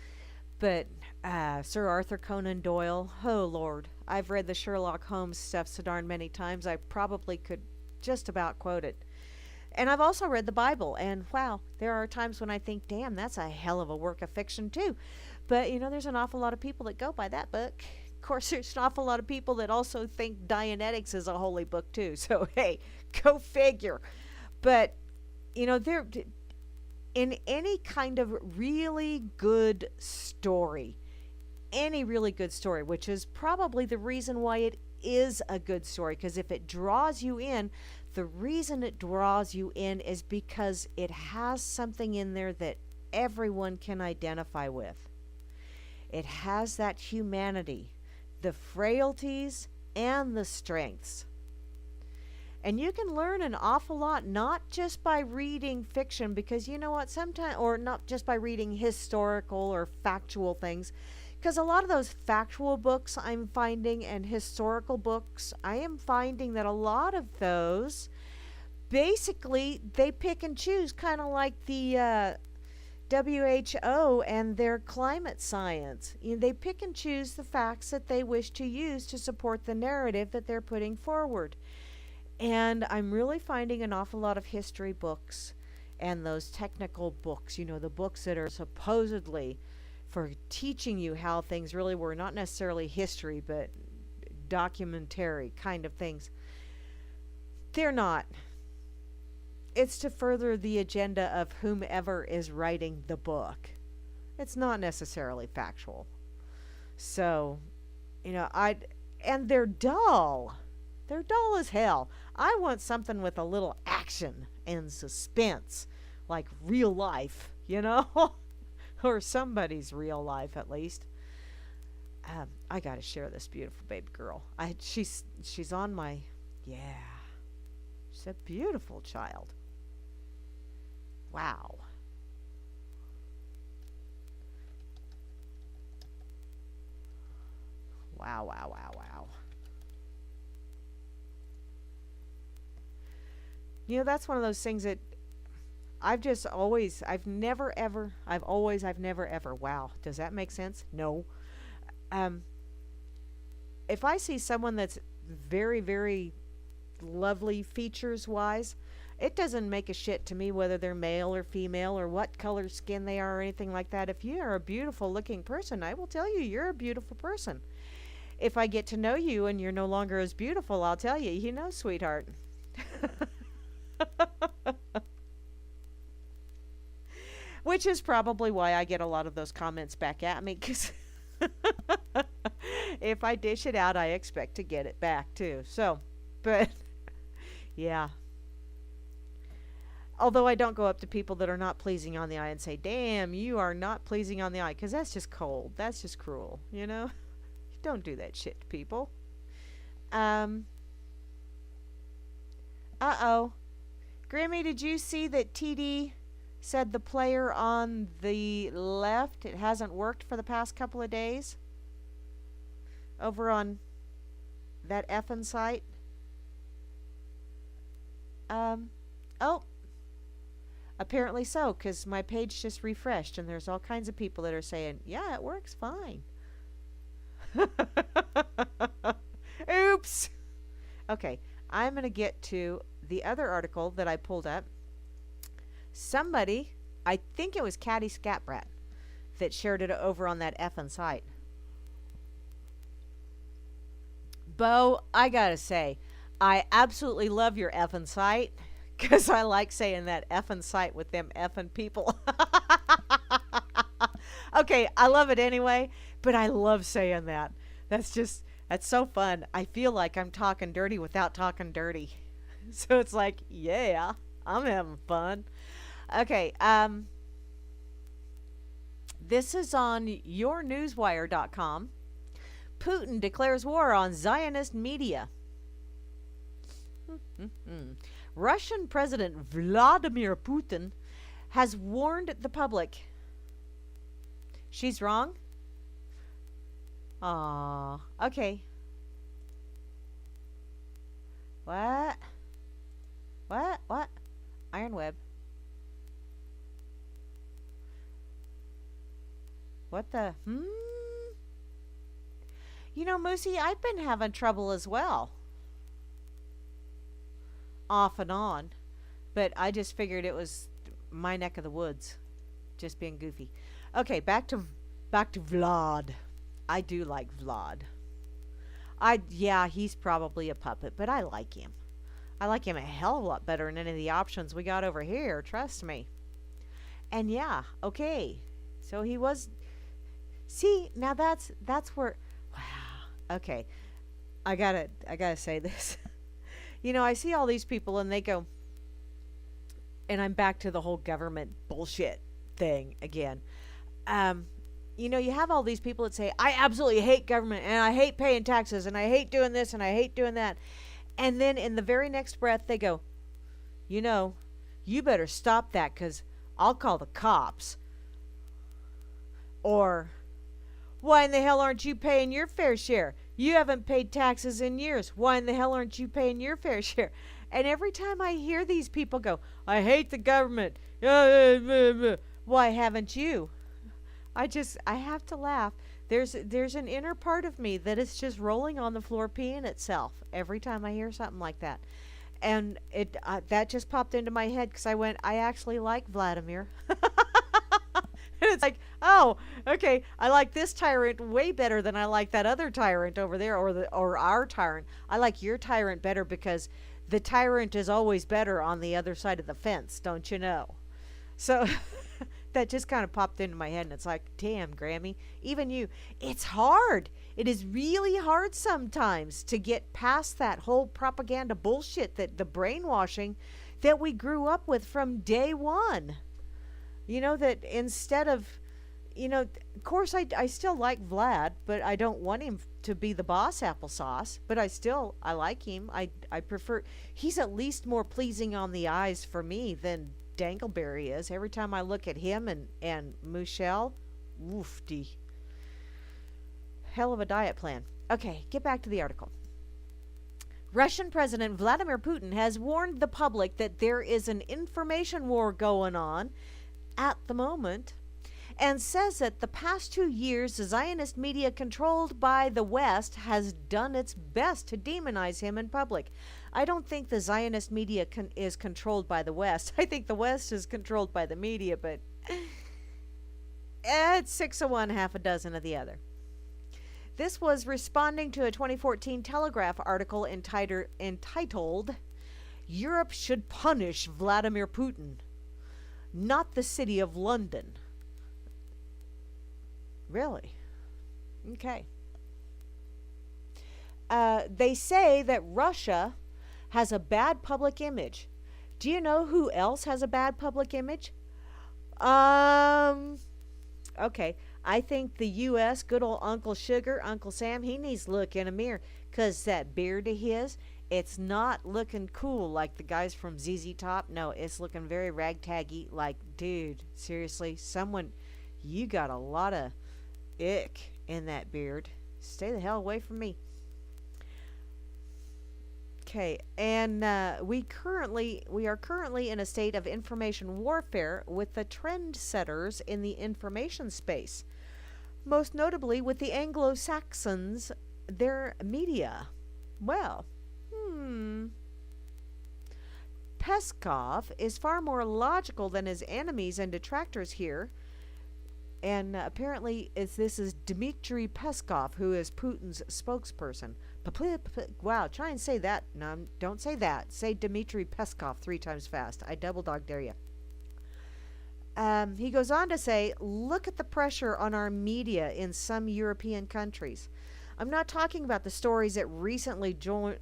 But Sir Arthur Conan Doyle, oh Lord, I've read the Sherlock Holmes stuff so darn many times I probably could just about quote it. And I've also read the Bible, and wow, there are times when I think, damn, that's a hell of a work of fiction, too. But, there's an awful lot of people that go by that book. Of course, there's an awful lot of people that also think Dianetics is a holy book, too. So, hey, go figure. But, there, in any kind of really good story, any really good story, which is probably the reason why it is a good story, because if it draws you in, the reason it draws you in is because it has something in there that everyone can identify with. It has that humanity, the frailties, and the strengths. And you can learn an awful lot, not just by reading fiction, because you know what, sometimes, or not just by reading historical or factual things, because a lot of those factual books I'm finding and historical books, I am finding that a lot of those, basically, they pick and choose, kind of like the WHO and their climate science. They pick and choose the facts that they wish to use to support the narrative that they're putting forward. And I'm really finding an awful lot of history books and those technical books, the books that are supposedly for teaching you how things really were, not necessarily history, but documentary kind of things. They're not. It's to further the agenda of whomever is writing the book. It's not necessarily factual. So, and they're dull. They're dull as hell. I want something with a little action and suspense, like real life, or somebody's real life at least. I gotta share this beautiful baby girl. She's on my, yeah. She's a beautiful child. Wow. Wow, wow, wow, wow. That's one of those things that I've never ever, wow. Does that make sense? No. If I see someone that's very, very lovely features-wise, it doesn't make a shit to me whether they're male or female or what color skin they are or anything like that. If you are a beautiful-looking person, I will tell you you're a beautiful person. If I get to know you and you're no longer as beautiful, I'll tell you, sweetheart. Which is probably why I get a lot of those comments back at me, because if I dish it out, I expect to get it back too. So, but yeah. Although I don't go up to people that are not pleasing on the eye and say, damn, you are not pleasing on the eye, because that's just cold. That's just cruel, Don't do that shit to people. Uh-oh. Grammy, did you see that TD said the player on the left, it hasn't worked for the past couple of days? Over on that effing site? Oh. Apparently so, because my page just refreshed, and there's all kinds of people that are saying, yeah, it works fine. Oops. Okay, I'm going to get to the other article that I pulled up. Somebody, I think it was Caddy Scatbrat, that shared it over on that effing site. Bo, I gotta say, I absolutely love your effing site, because I like saying that effing site with them effing people. Okay, I love it anyway, but I love saying that. That's so fun. I feel like I'm talking dirty without talking dirty. So it's like, yeah, I'm having fun. Okay, this is on yournewswire.com. Putin declares war on Zionist media. Russian President Vladimir Putin has warned the public. She's wrong? Aw, okay. What? What? Iron Web. What the? Moosey, I've been having trouble as well. Off and on. But I just figured it was my neck of the woods, just being goofy. Okay, back to Vlad. I do like Vlad. Yeah, he's probably a puppet, but I like him. I like him a hell of a lot better than any of the options we got over here, trust me. And yeah, okay. So he was. See, now that's where. Wow. Okay, I gotta say this. I see all these people and they go, and I'm back to the whole government bullshit thing again. You have all these people that say, I absolutely hate government and I hate paying taxes and I hate doing this and I hate doing that. And then in the very next breath, they go, you better stop that because I'll call the cops. Or, why in the hell aren't you paying your fair share? You haven't paid taxes in years. Why in the hell aren't you paying your fair share? And every time I hear these people go, I hate the government. Why haven't you? I have to laugh. There's an inner part of me that is just rolling on the floor peeing itself every time I hear something like that. And that just popped into my head because I actually like Vladimir. And it's like, oh, okay, I like this tyrant way better than I like that other tyrant over there, or our tyrant. I like your tyrant better because the tyrant is always better on the other side of the fence, don't you know? So that just kind of popped into my head, and it's like, damn, Grammy, even you. It's hard. It is really hard sometimes to get past that whole propaganda bullshit, that the brainwashing that we grew up with from day one. That instead of, of course I still like Vlad, but I don't want him to be the boss applesauce, but I like him. I prefer, he's at least more pleasing on the eyes for me than Dangleberry is. Every time I look at him and Michelle, woofty. Hell of a diet plan. Okay, get back to the article. Russian President Vladimir Putin has warned the public that there is an information war going on at the moment, and says that the past 2 years, the Zionist media controlled by the West has done its best to demonize him in public. I don't think the Zionist media is controlled by the West. I think the West is controlled by the media, but it's 6 of one, half a dozen of the other. This was responding to a 2014 Telegraph article entitled, Europe Should Punish Vladimir Putin, Not the City of London. Really? Okay. They say that Russia has a bad public image. Do you know who else has a bad public image? Okay. I think the U.S., good old Uncle Sugar, Uncle Sam, he needs to look in a mirror. Because that beard of his, it's not looking cool like the guys from ZZ Top. No, it's looking very ragtaggy. Like, dude, seriously, you got a lot of ick in that beard. Stay the hell away from me. Okay, and we are currently in a state of information warfare with the trendsetters in the information space, most notably with the Anglo-Saxons, their media. Well, Peskov is far more logical than his enemies and detractors here. And apparently this is Dmitry Peskov, who is Putin's spokesperson. Wow, try and say that. No, don't say that. Say Dmitry Peskov 3 times fast. I double dog dare you. He goes on to say, look at the pressure on our media in some European countries. I'm not talking about the stories that recently joined,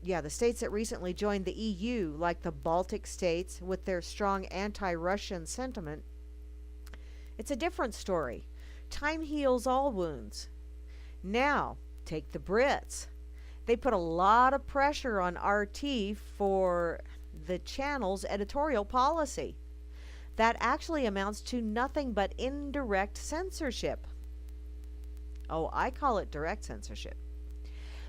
the states that recently joined the EU, like the Baltic states with their strong anti-Russian sentiment. It's a different story. Time heals all wounds. Now, take the Brits. They put a lot of pressure on RT for the channel's editorial policy. That actually amounts to nothing but indirect censorship. Oh, I call it direct censorship.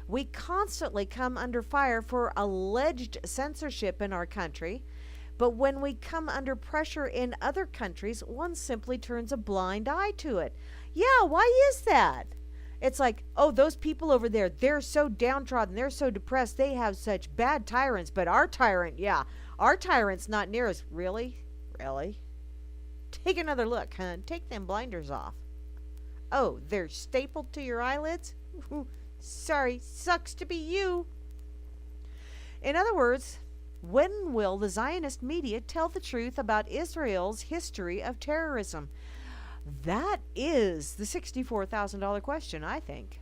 We constantly come under fire for alleged censorship in our country, but when we come under pressure in other countries, one simply turns a blind eye to it. Yeah, why is that? It's like, oh, those people over there, they're so downtrodden, they're so depressed, they have such bad tyrants, but our tyrant, yeah, Our tyrant's not near us. Really? Really? Take another look, hun. Take them blinders off. Oh, they're stapled to your eyelids? Sorry, sucks to be you. In other words, when will the Zionist media tell the truth about Israel's history of terrorism? That is the $64,000 question, I think.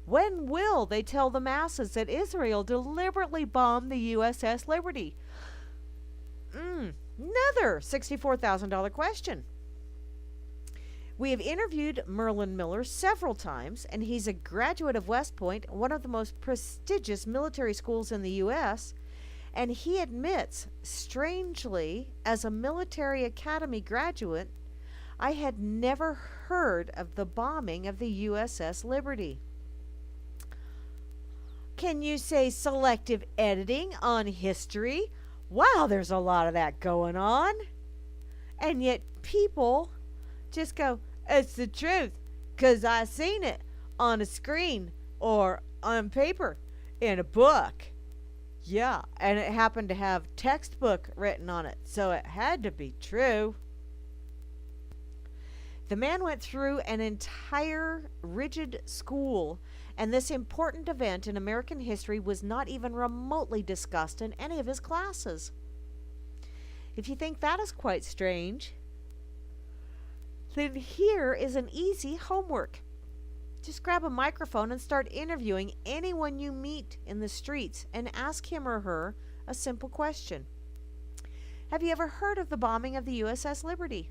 When will they tell the masses that Israel deliberately bombed the USS Liberty? Another $64,000 question. We have interviewed Merlin Miller several times, and he's a graduate of West Point, one of the most prestigious military schools in the U.S., and he admits, strangely, as a military academy graduate, I had never heard of the bombing of the USS Liberty. Can you say selective editing on history? Wow, there's a lot of that going on. And yet people just go, it's the truth, 'cause I seen it on a screen or on paper in a book. Yeah, and it happened to have textbook written on it, so it had to be true. The man went through an entire rigid school, and this important event in American history was not even remotely discussed in any of his classes. If you think that is quite strange, then here is an easy homework. Just grab a microphone and start interviewing anyone you meet in the streets and ask him or her a simple question. Have you ever heard of the bombing of the USS Liberty?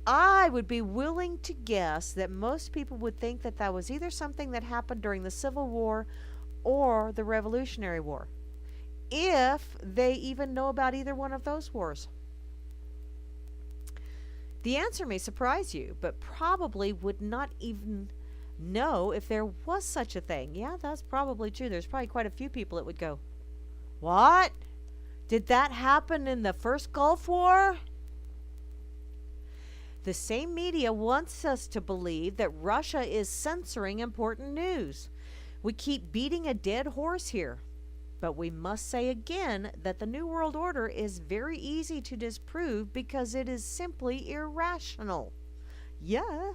I would be willing to guess that most people would think that that was either something that happened during the Civil War or the Revolutionary War, if they even know about either one of those wars. The answer may surprise you, but probably would not even know if there was such a thing. Yeah, that's probably true. There's probably quite a few people that would go, what? Did that happen in the first Gulf War? The same media wants us to believe that Russia is censoring important news. We keep beating a dead horse here. But we must say again that the New World Order is very easy to disprove because it is simply irrational. Yeah.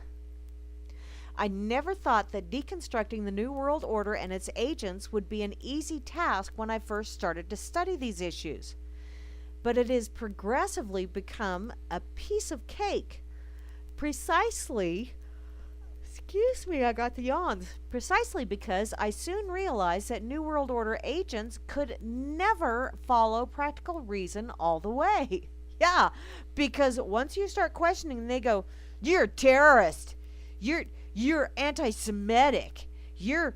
I never thought that deconstructing the New World Order and its agents would be an easy task when I first started to study these issues. But it has progressively become a piece of cake. Precisely because I soon realized that New World Order agents could never follow practical reason all the way. Yeah, because once you start questioning, they go, you're a terrorist. You're anti-Semitic. Yeah.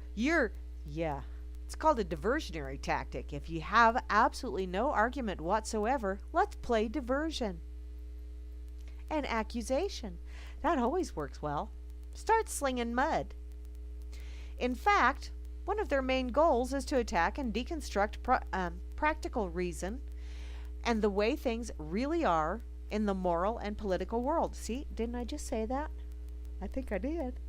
It's called a diversionary tactic. If you have absolutely no argument whatsoever, let's play diversion. And accusation. That always works well. Start slinging mud. In fact, one of their main goals is to attack and deconstruct practical reason and the way things really are in the moral and political world. See, didn't I just say that? I think I did.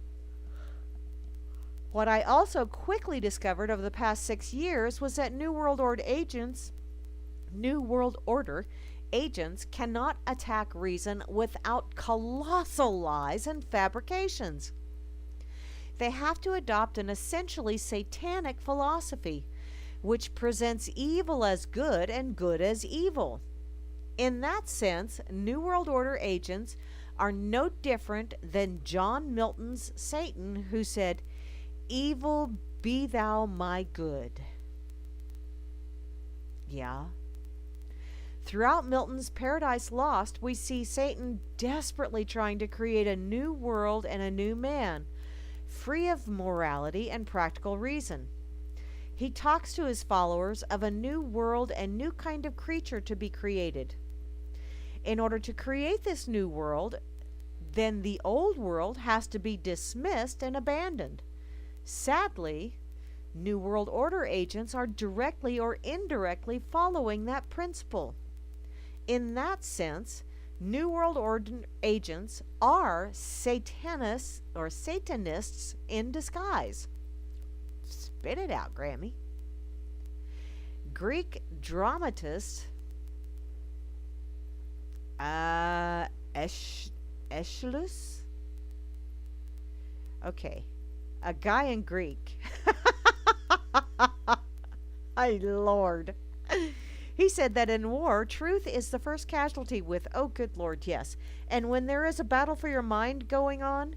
What I also quickly discovered over the past 6 years was that New World Order agents cannot attack reason without colossal lies and fabrications. They have to adopt an essentially satanic philosophy, which presents evil as good and good as evil. In that sense, New World Order agents are no different than John Milton's Satan, who said, "Evil be thou my good." Yeah. Throughout Milton's Paradise Lost, we see Satan desperately trying to create a new world and a new man, free of morality and practical reason. He talks to his followers of a new world and new kind of creature to be created. In order to create this new world, then the old world has to be dismissed and abandoned. Sadly, New World Order agents are directly or indirectly following that principle. In that sense, New World Order agents are Satanists in disguise. Spit it out, Grammy. Greek dramatist Aeschylus. Okay, a guy in Greek. My Lord. He said that in war, truth is the first casualty with, oh, good Lord, yes. And when there is a battle for your mind going on,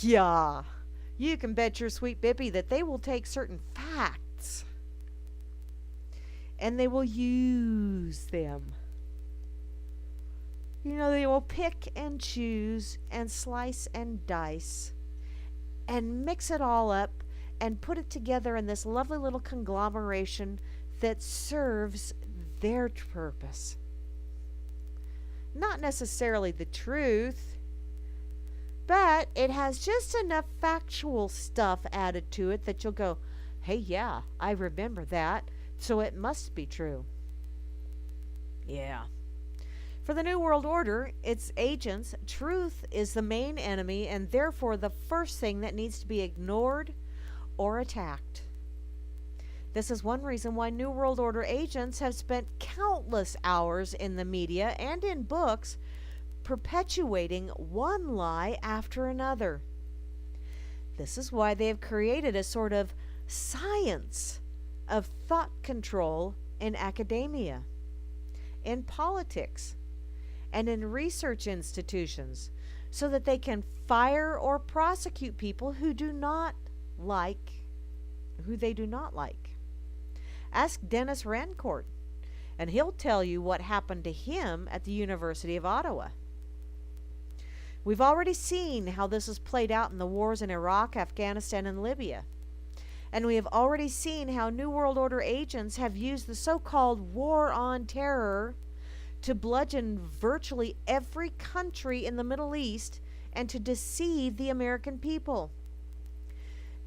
yeah, you can bet your sweet Bippy that they will take certain facts and they will use them. You know, they will pick and choose and slice and dice and mix it all up and put it together in this lovely little conglomeration that serves their purpose. Not necessarily the truth, but it has just enough factual stuff added to it that you'll go, hey, yeah, I remember that, so it must be true. Yeah. For the New World Order, its agents, truth is the main enemy and therefore the first thing that needs to be ignored or attacked. This is one reason why New World Order agents have spent countless hours in the media and in books perpetuating one lie after another. This is why they have created a sort of science of thought control in academia, in politics, and in research institutions, so that they can fire or prosecute people who they do not like. Ask Dennis Rancourt, and he'll tell you what happened to him at the University of Ottawa. We've already seen how this has played out in the wars in Iraq, Afghanistan, and Libya. And we have already seen how New World Order agents have used the so-called war on terror to bludgeon virtually every country in the Middle East and to deceive the American people.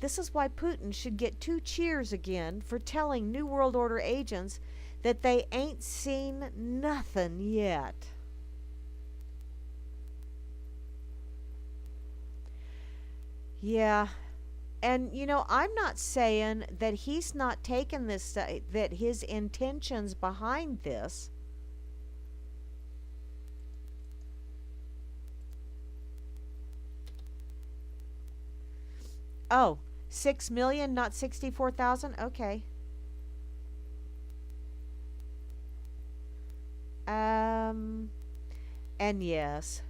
This is why Putin should get 2 cheers again for telling New World Order agents that they ain't seen nothing yet. Yeah, and you know, I'm not saying that he's not taken this, that his intentions behind this Oh, 6 million, not 64,000? Okay. And yes.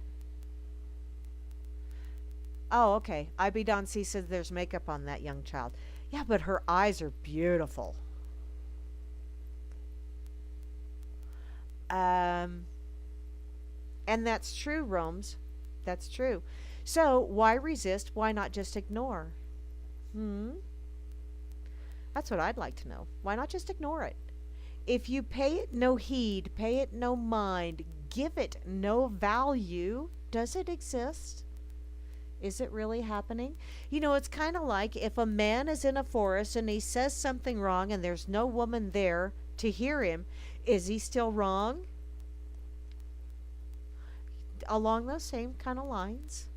Oh, okay. IB Don C says there's makeup on that young child. Yeah, but her eyes are beautiful. And that's true, Rome's. That's true. So, why resist? Why not just ignore? That's what I'd like to know. Why not just ignore it? If you pay it no heed, pay it no mind, give it no value, does it exist? Is it really happening? You know, it's kind of like if a man is in a forest and he says something wrong and there's no woman there to hear him, is he still wrong? Along those same kind of lines.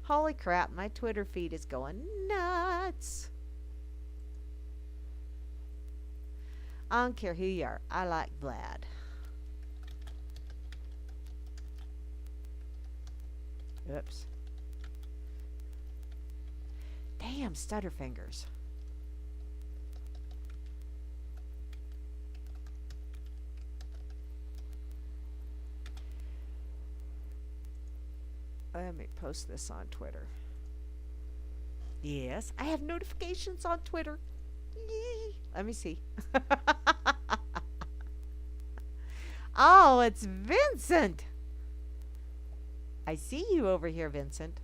Holy crap, my Twitter feed is going nuts. I don't care who you are. I like Vlad. Oops. Damn stutterfingers. Let me post this on Twitter. Yes, I have notifications on Twitter. Yee. Let me see. Oh, it's Vincent. I see you over here, Vincent.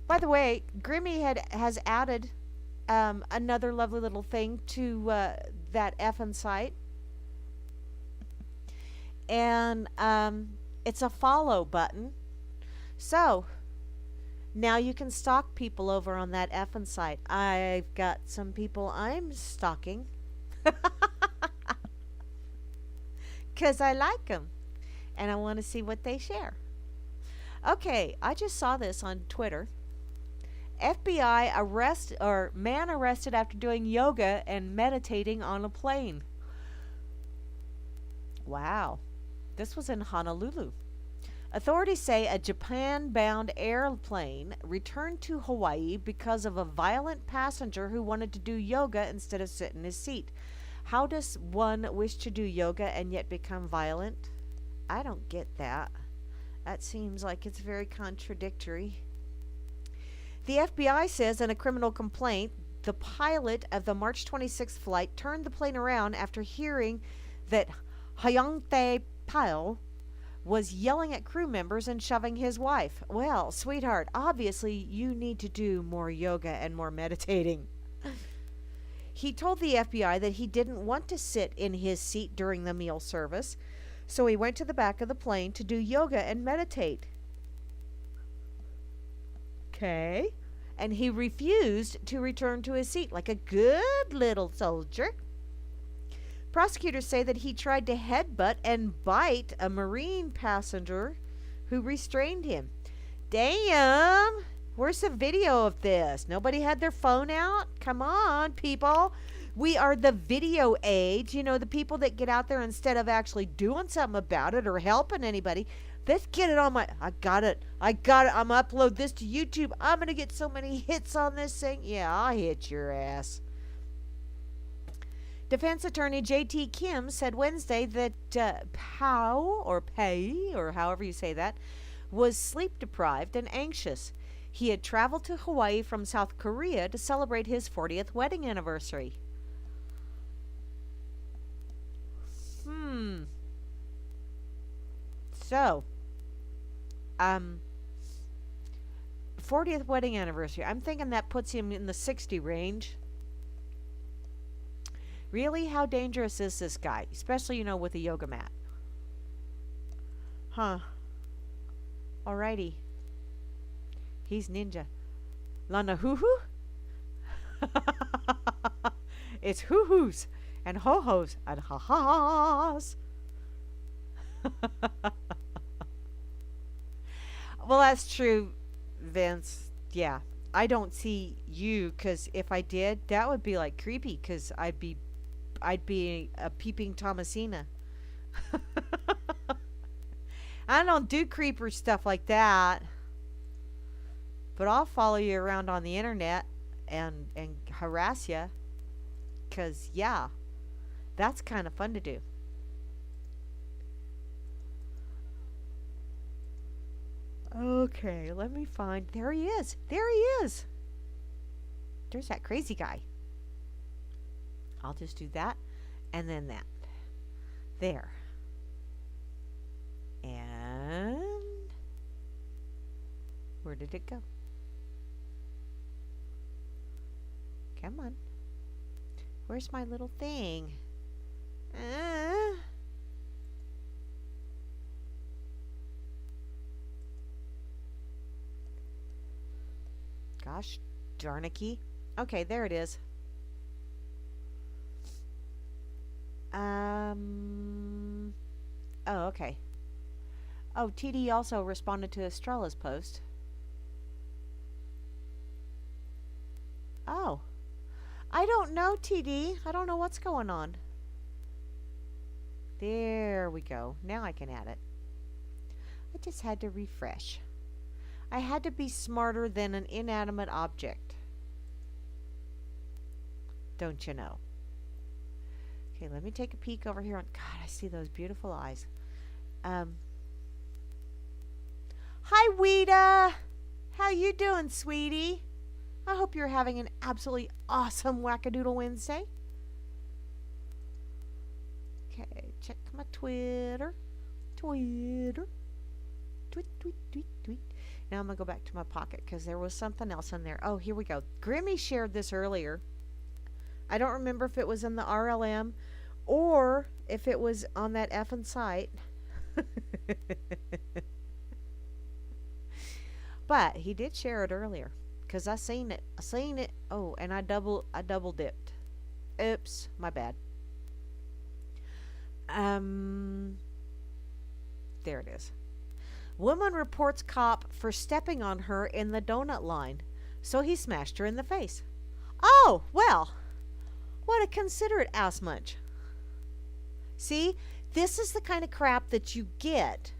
By the way, Grammy has added another lovely little thing to that effing site. And it's a follow button. So, now you can stalk people over on that effing site. I've got some people I'm stalking. Because I like them. And I want to see what they share. Okay, I just saw this on Twitter. FBI man arrested after doing yoga and meditating on a plane. Wow. This was in Honolulu. Authorities say a Japan-bound airplane returned to Hawaii because of a violent passenger who wanted to do yoga instead of sit in his seat. How does one wish to do yoga and yet become violent? I don't get that. That seems like it's very contradictory. The FBI says in a criminal complaint, the pilot of the March 26th flight turned the plane around after hearing that Hyung-Tae Pyle was yelling at crew members and shoving his wife. Well, sweetheart, obviously you need to do more yoga and more meditating. He told the FBI that he didn't want to sit in his seat during the meal service, so he went to the back of the plane to do yoga and meditate. Okay. And he refused to return to his seat like a good little soldier. Prosecutors say that he tried to headbutt and bite a Marine passenger who restrained him. Damn! Where's the video of this? Nobody had their phone out? Come on, people. We are the video age. You know, the people that get out there instead of actually doing something about it or helping anybody. Let's get it on my... I got it. I'm going to upload this to YouTube. I'm going to get so many hits on this thing. Yeah, I'll hit your ass. Defense attorney J.T. Kim said Wednesday that Pay, or however you say that, was sleep deprived and anxious. He had traveled to Hawaii from South Korea to celebrate his 40th wedding anniversary. So, 40th wedding anniversary. I'm thinking that puts him in the 60 range. Really? How dangerous is this guy? Especially, you know, with a yoga mat. Huh. Alrighty. He's ninja. Lana hoo-hoo? It's hoo-hoos and ho-hos and ha-has. Well, that's true, Vince. Yeah. I don't see you, because if I did, that would be like creepy, because I'd be a peeping Thomasina. I don't do creeper stuff like that. But I'll follow you around on the internet and harass you. Because, yeah, that's kind of fun to do. Okay, let me find... There he is. There he is. There's that crazy guy. I'll just do that and then that. There. And... where did it go? Come on. Where's my little thing? Gosh darnicky. Okay, there it is. Oh, okay. Oh, TD also responded to Estrella's post. Oh. I don't know, TD. I don't know what's going on. There we go. Now I can add it. I just had to refresh. I had to be smarter than an inanimate object. Don't you know? Okay, let me take a peek over here. God, I see those beautiful eyes. Hi, Weta. How you doing, sweetie? I hope you're having an absolutely awesome Whack-A-Doodle Wednesday. Okay, check my Twitter. Tweet, tweet, tweet, tweet. Now I'm going to go back to my pocket because there was something else in there. Oh, here we go. Grammy shared this earlier. I don't remember if it was in the RLM or if it was on that effing site. But he did share it earlier because I seen it. I seen it. Oh, and I double dipped. Oops, my bad. There it is. Woman reports cop for stepping on her in the donut line. so he smashed her in the face. Oh, well, what a considerate ass munch. See, this is the kind of crap that you get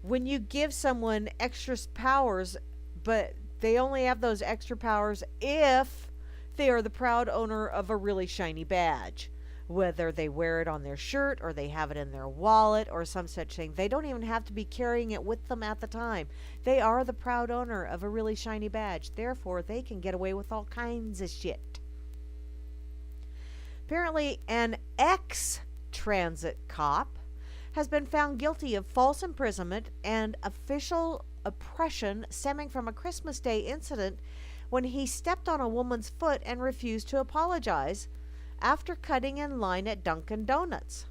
when you give someone extra powers, but they only have those extra powers if they are the proud owner of a really shiny badge. Whether they wear it on their shirt or they have it in their wallet or some such thing. They don't even have to be carrying it with them at the time. They are the proud owner of a really shiny badge. Therefore, they can get away with all kinds of shit. Apparently, an ex-transit cop has been found guilty of false imprisonment and official oppression stemming from a Christmas Day incident when he stepped on a woman's foot and refused to apologize after cutting in line at Dunkin' Donuts.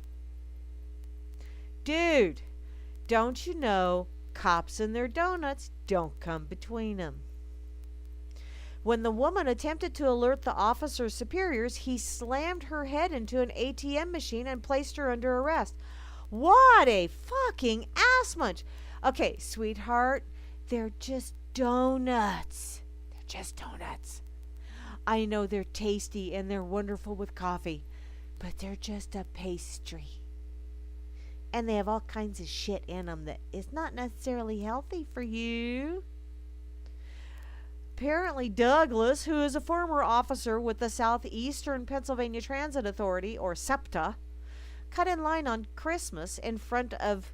Dude, don't you know cops and their donuts don't come between them? When the woman attempted to alert the officer's superiors, he slammed her head into an ATM machine and placed her under arrest. What a fucking ass munch! Okay, sweetheart, they're just donuts. They're just donuts. I know they're tasty and they're wonderful with coffee, but they're just a pastry. And they have all kinds of shit in them that is not necessarily healthy for you. Apparently, Douglas, who is a former officer with the Southeastern Pennsylvania Transit Authority, or SEPTA, cut in line on Christmas in front of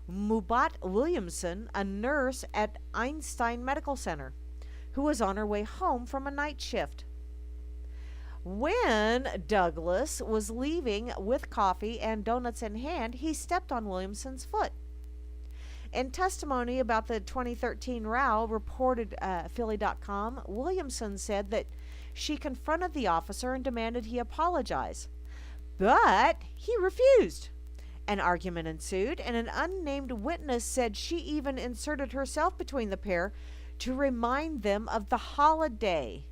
Mubat Williamson, a nurse at Einstein Medical Center, who was on her way home from a night shift. When Douglas was leaving with coffee and donuts in hand, he stepped on Williamson's foot. In testimony about the 2013 row, reported Philly.com, Williamson said that she confronted the officer and demanded he apologize. But he refused. An argument ensued, and an unnamed witness said she even inserted herself between the pair to remind them of the holiday.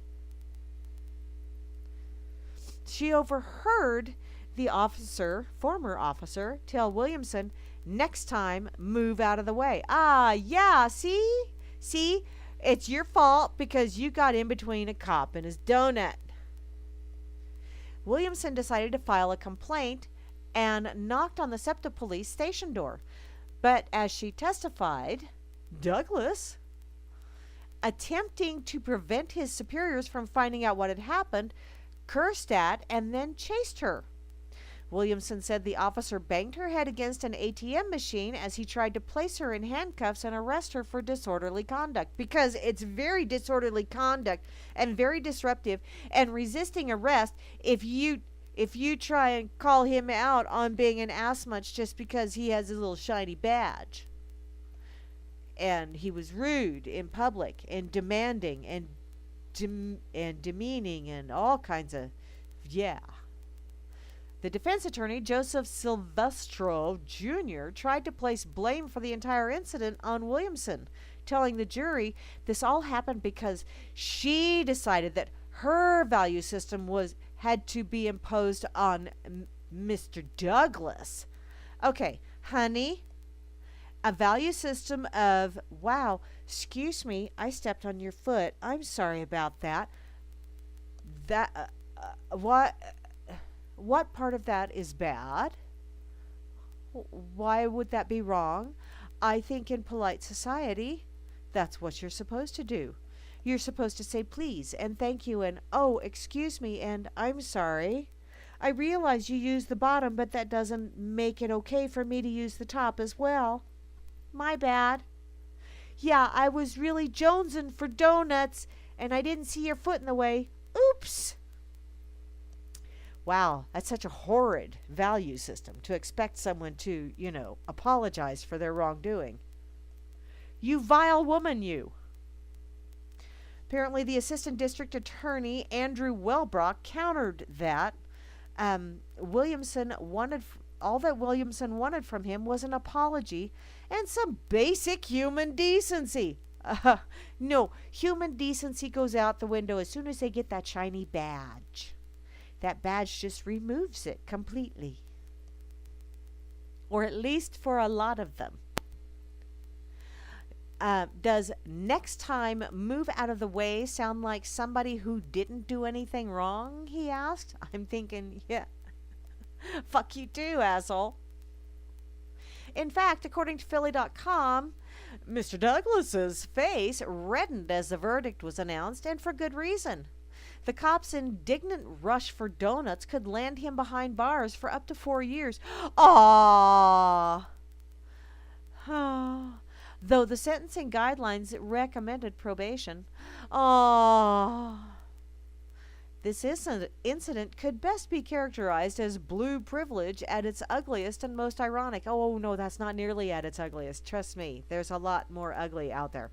She overheard the former officer, tell Williamson, "Next time, move out of the way." Ah, yeah, see? See? It's your fault because you got in between a cop and his donut. Williamson decided to file a complaint and knocked on the SEPTA police station door. But as she testified, Douglas, attempting to prevent his superiors from finding out what had happened, cursed at and then chased her. Williamson said the officer banged her head against an ATM machine as he tried to place her in handcuffs and arrest her for disorderly conduct, because it's very disorderly conduct and very disruptive and resisting arrest if you try and call him out on being an ass munch just because he has his little shiny badge. And he was rude in public and demanding and demeaning and all kinds of, yeah. The defense attorney, Joseph Silvestro Jr., tried to place blame for the entire incident on Williamson, telling the jury this all happened because she decided that her value system had to be imposed on Mr. Douglas. Okay, honey, a value system of, wow, excuse me, I stepped on your foot. I'm sorry about that. What part of that is bad? Why would that be wrong? I think in polite society, that's what you're supposed to do. You're supposed to say please and thank you and, oh, excuse me and I'm sorry. I realize you use the bottom, but that doesn't make it okay for me to use the top as well. My bad. Yeah, I was really jonesing for donuts and I didn't see your foot in the way. Oops. Wow, that's such a horrid value system to expect someone to, apologize for their wrongdoing. You vile woman, you. Apparently, the assistant district attorney, Andrew Wellbrock, countered that Williamson wanted from him was an apology and some basic human decency. No, human decency goes out the window as soon as they get that shiny badge. That badge just removes it completely. Or at least for a lot of them. Does next time move out of the way sound like somebody who didn't do anything wrong? He asked. I'm thinking, yeah, fuck you too, asshole. In fact, according to Philly.com, Mr. Douglas's face reddened as the verdict was announced, and for good reason. The cop's indignant rush for donuts could land him behind bars for up to 4 years. Aww. Though the sentencing guidelines recommended probation. Aww. This incident could best be characterized as blue privilege at its ugliest and most ironic. Oh, no, that's not nearly at its ugliest. Trust me, there's a lot more ugly out there.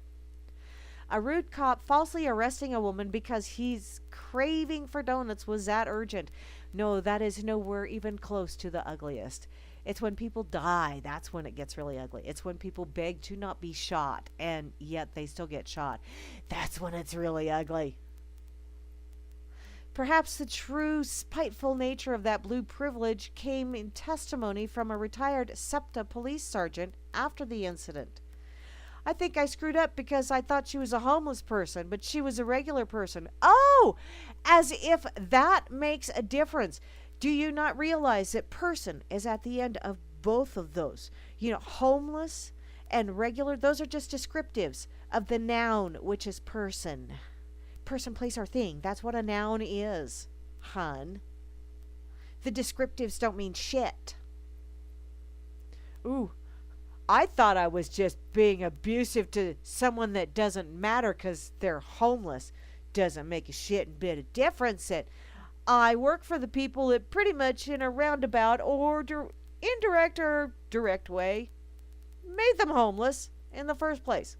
A rude cop falsely arresting a woman because he's craving for donuts was that urgent. No, that is nowhere even close to the ugliest. It's when people die, that's when it gets really ugly. It's when people beg to not be shot, and yet they still get shot. That's when it's really ugly. Perhaps the true spiteful nature of that blue privilege came in testimony from a retired SEPTA police sergeant after the incident. I think I screwed up because I thought she was a homeless person, but she was a regular person. Oh, as if that makes a difference. Do you not realize that person is at the end of both of those? You know, homeless and regular, those are just descriptives of the noun, which is person. Person, place, or thing. That's what a noun is, hun. The descriptives don't mean shit. Ooh, I thought I was just being abusive to someone that doesn't matter because they're homeless. Doesn't make a shit bit of difference that I work for the people that pretty much in a roundabout or indirect or direct way made them homeless in the first place.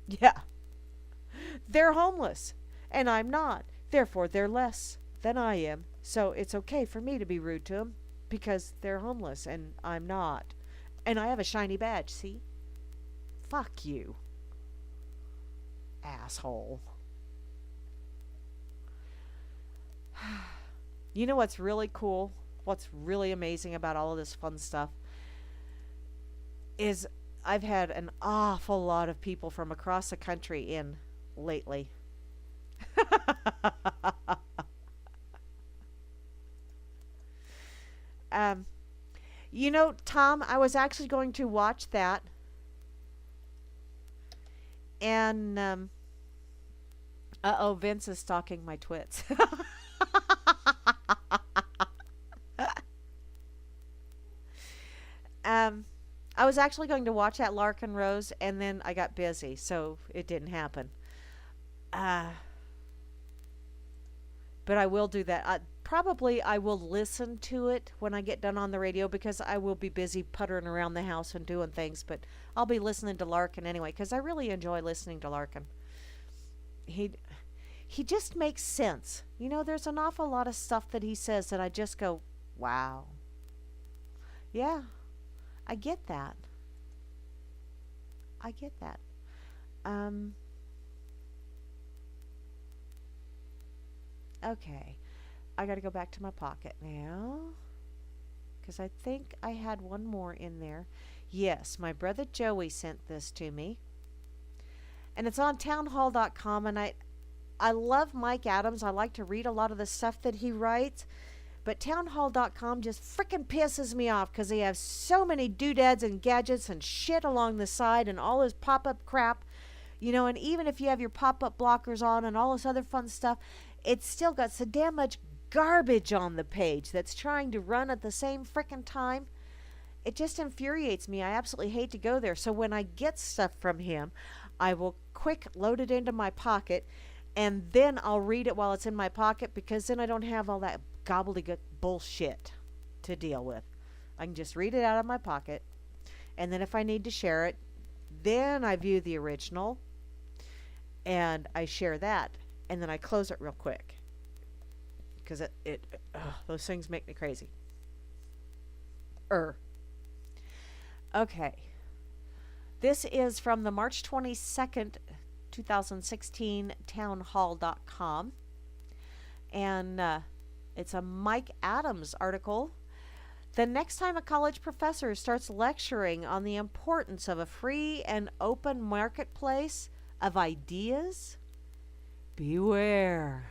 Yeah. They're homeless. And I'm not. Therefore, they're less than I am. So it's okay for me to be rude to them because they're homeless and I'm not. And I have a shiny badge, see? Fuck you. Asshole. You know what's really cool? What's really amazing about all of this fun stuff? Is I've had an awful lot of people from across the country in lately. You know, Tom, I was actually going to watch that, and uh-oh, Vince is stalking my twits. I was actually going to watch that Larkin Rose, and then I got busy, so it didn't happen. But I will do that. Probably I will listen to it when I get done on the radio because I will be busy puttering around the house and doing things. But I'll be listening to Larkin anyway because I really enjoy listening to Larkin. He just makes sense. You know, there's an awful lot of stuff that he says that I just go, wow. Yeah, I get that. I get that. Okay, I got to go back to my pocket now because I think I had one more in there. Yes, my brother Joey sent this to me, and it's on townhall.com, and I love Mike Adams. I like to read a lot of the stuff that he writes, but townhall.com just freaking pisses me off because they have so many doodads and gadgets and shit along the side and all this pop-up crap, you know, and even if you have your pop-up blockers on and all this other fun stuff, it's still got so damn much garbage on the page that's trying to run at the same frickin' time. It just infuriates me. I absolutely hate to go there. So when I get stuff from him, I will quick load it into my pocket, and then I'll read it while it's in my pocket because then I don't have all that gobbledygook bullshit to deal with. I can just read it out of my pocket, and then if I need to share it, then I view the original, and I share that. And then I close it real quick because those things make me crazy. Okay. This is from the March 22nd, 2016 townhall.com. And it's a Mike Adams article The next time a college professor starts lecturing on the importance of a free and open marketplace of ideas, beware.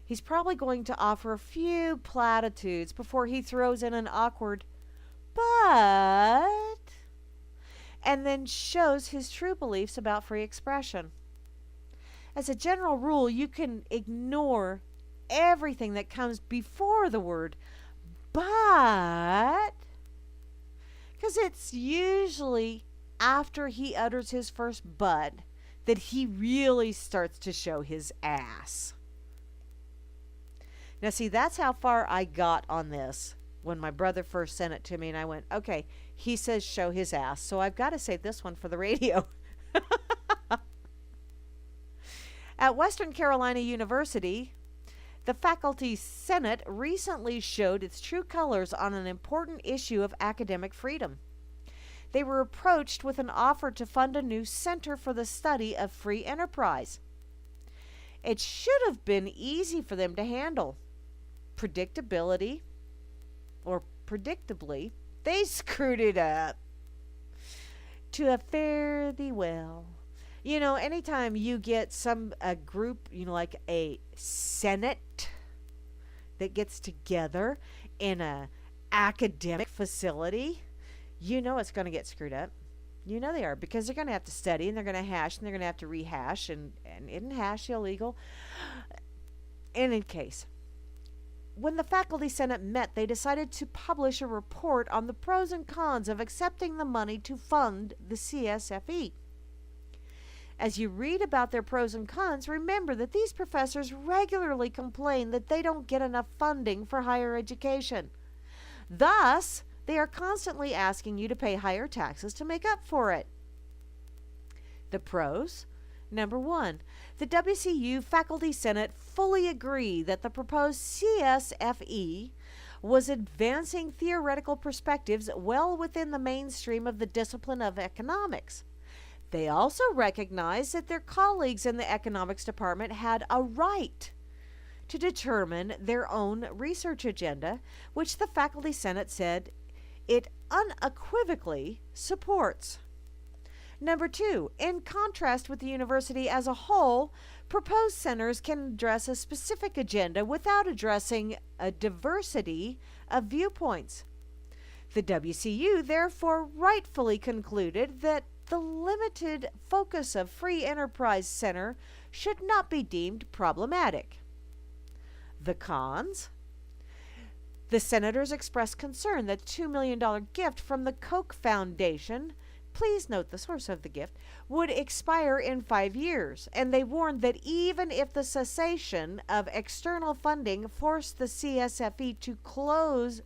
He's probably going to offer a few platitudes before he throws in an awkward but and then shows his true beliefs about free expression. As a general rule, you can ignore everything that comes before the word but, because it's usually after he utters his first but that he really starts to show his ass. Now, see, that's how far I got on this when my brother first sent it to me, and I went, okay, he says show his ass, so I've got to save this one for the radio. At Western Carolina University, the faculty senate recently showed its true colors on an important issue of academic freedom. They were approached with an offer to fund a new center for the study of free enterprise. It should have been easy for them to handle. Predictably, they screwed it up to a fare thee well. You know, anytime you get a group, like a senate that gets together in a academic facility, you know it's going to get screwed up. You know they are, because they're going to have to study, and they're going to hash, and they're going to have to rehash, and isn't hash illegal? In any case, when the faculty senate met, they decided to publish a report on the pros and cons of accepting the money to fund the CSFE. As you read about their pros and cons, remember that these professors regularly complain that they don't get enough funding for higher education. Thus, they are constantly asking you to pay higher taxes to make up for it. The pros? Number one, the WCU Faculty Senate fully agree that the proposed CSFE was advancing theoretical perspectives well within the mainstream of the discipline of economics. They also recognize that their colleagues in the economics department had a right to determine their own research agenda, which the Faculty Senate said it unequivocally supports. Number two, in contrast with the university as a whole, proposed centers can address a specific agenda without addressing a diversity of viewpoints. The WCU therefore rightfully concluded that the limited focus of Free Enterprise Center should not be deemed problematic. The cons? The senators expressed concern that the $2 million gift from the Koch Foundation, please note the source of the gift, would expire in 5 years, and they warned that even if the cessation of external funding forced the CSFE to close,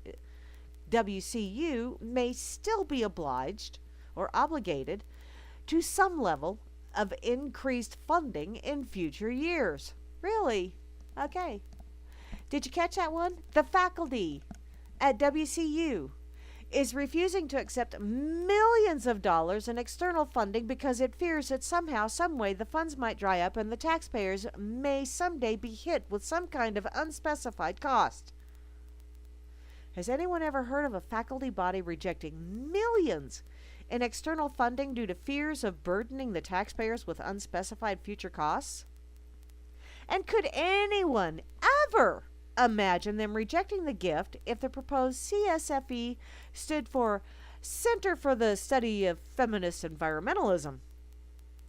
WCU may still be obliged or obligated to some level of increased funding in future years. Really? Okay. Did you catch that one? The faculty at WCU is refusing to accept millions of dollars in external funding because it fears that somehow, some way, the funds might dry up and the taxpayers may someday be hit with some kind of unspecified cost. Has anyone ever heard of a faculty body rejecting millions in external funding due to fears of burdening the taxpayers with unspecified future costs? And could anyone ever imagine them rejecting the gift if the proposed CSFE stood for Center for the Study of Feminist Environmentalism?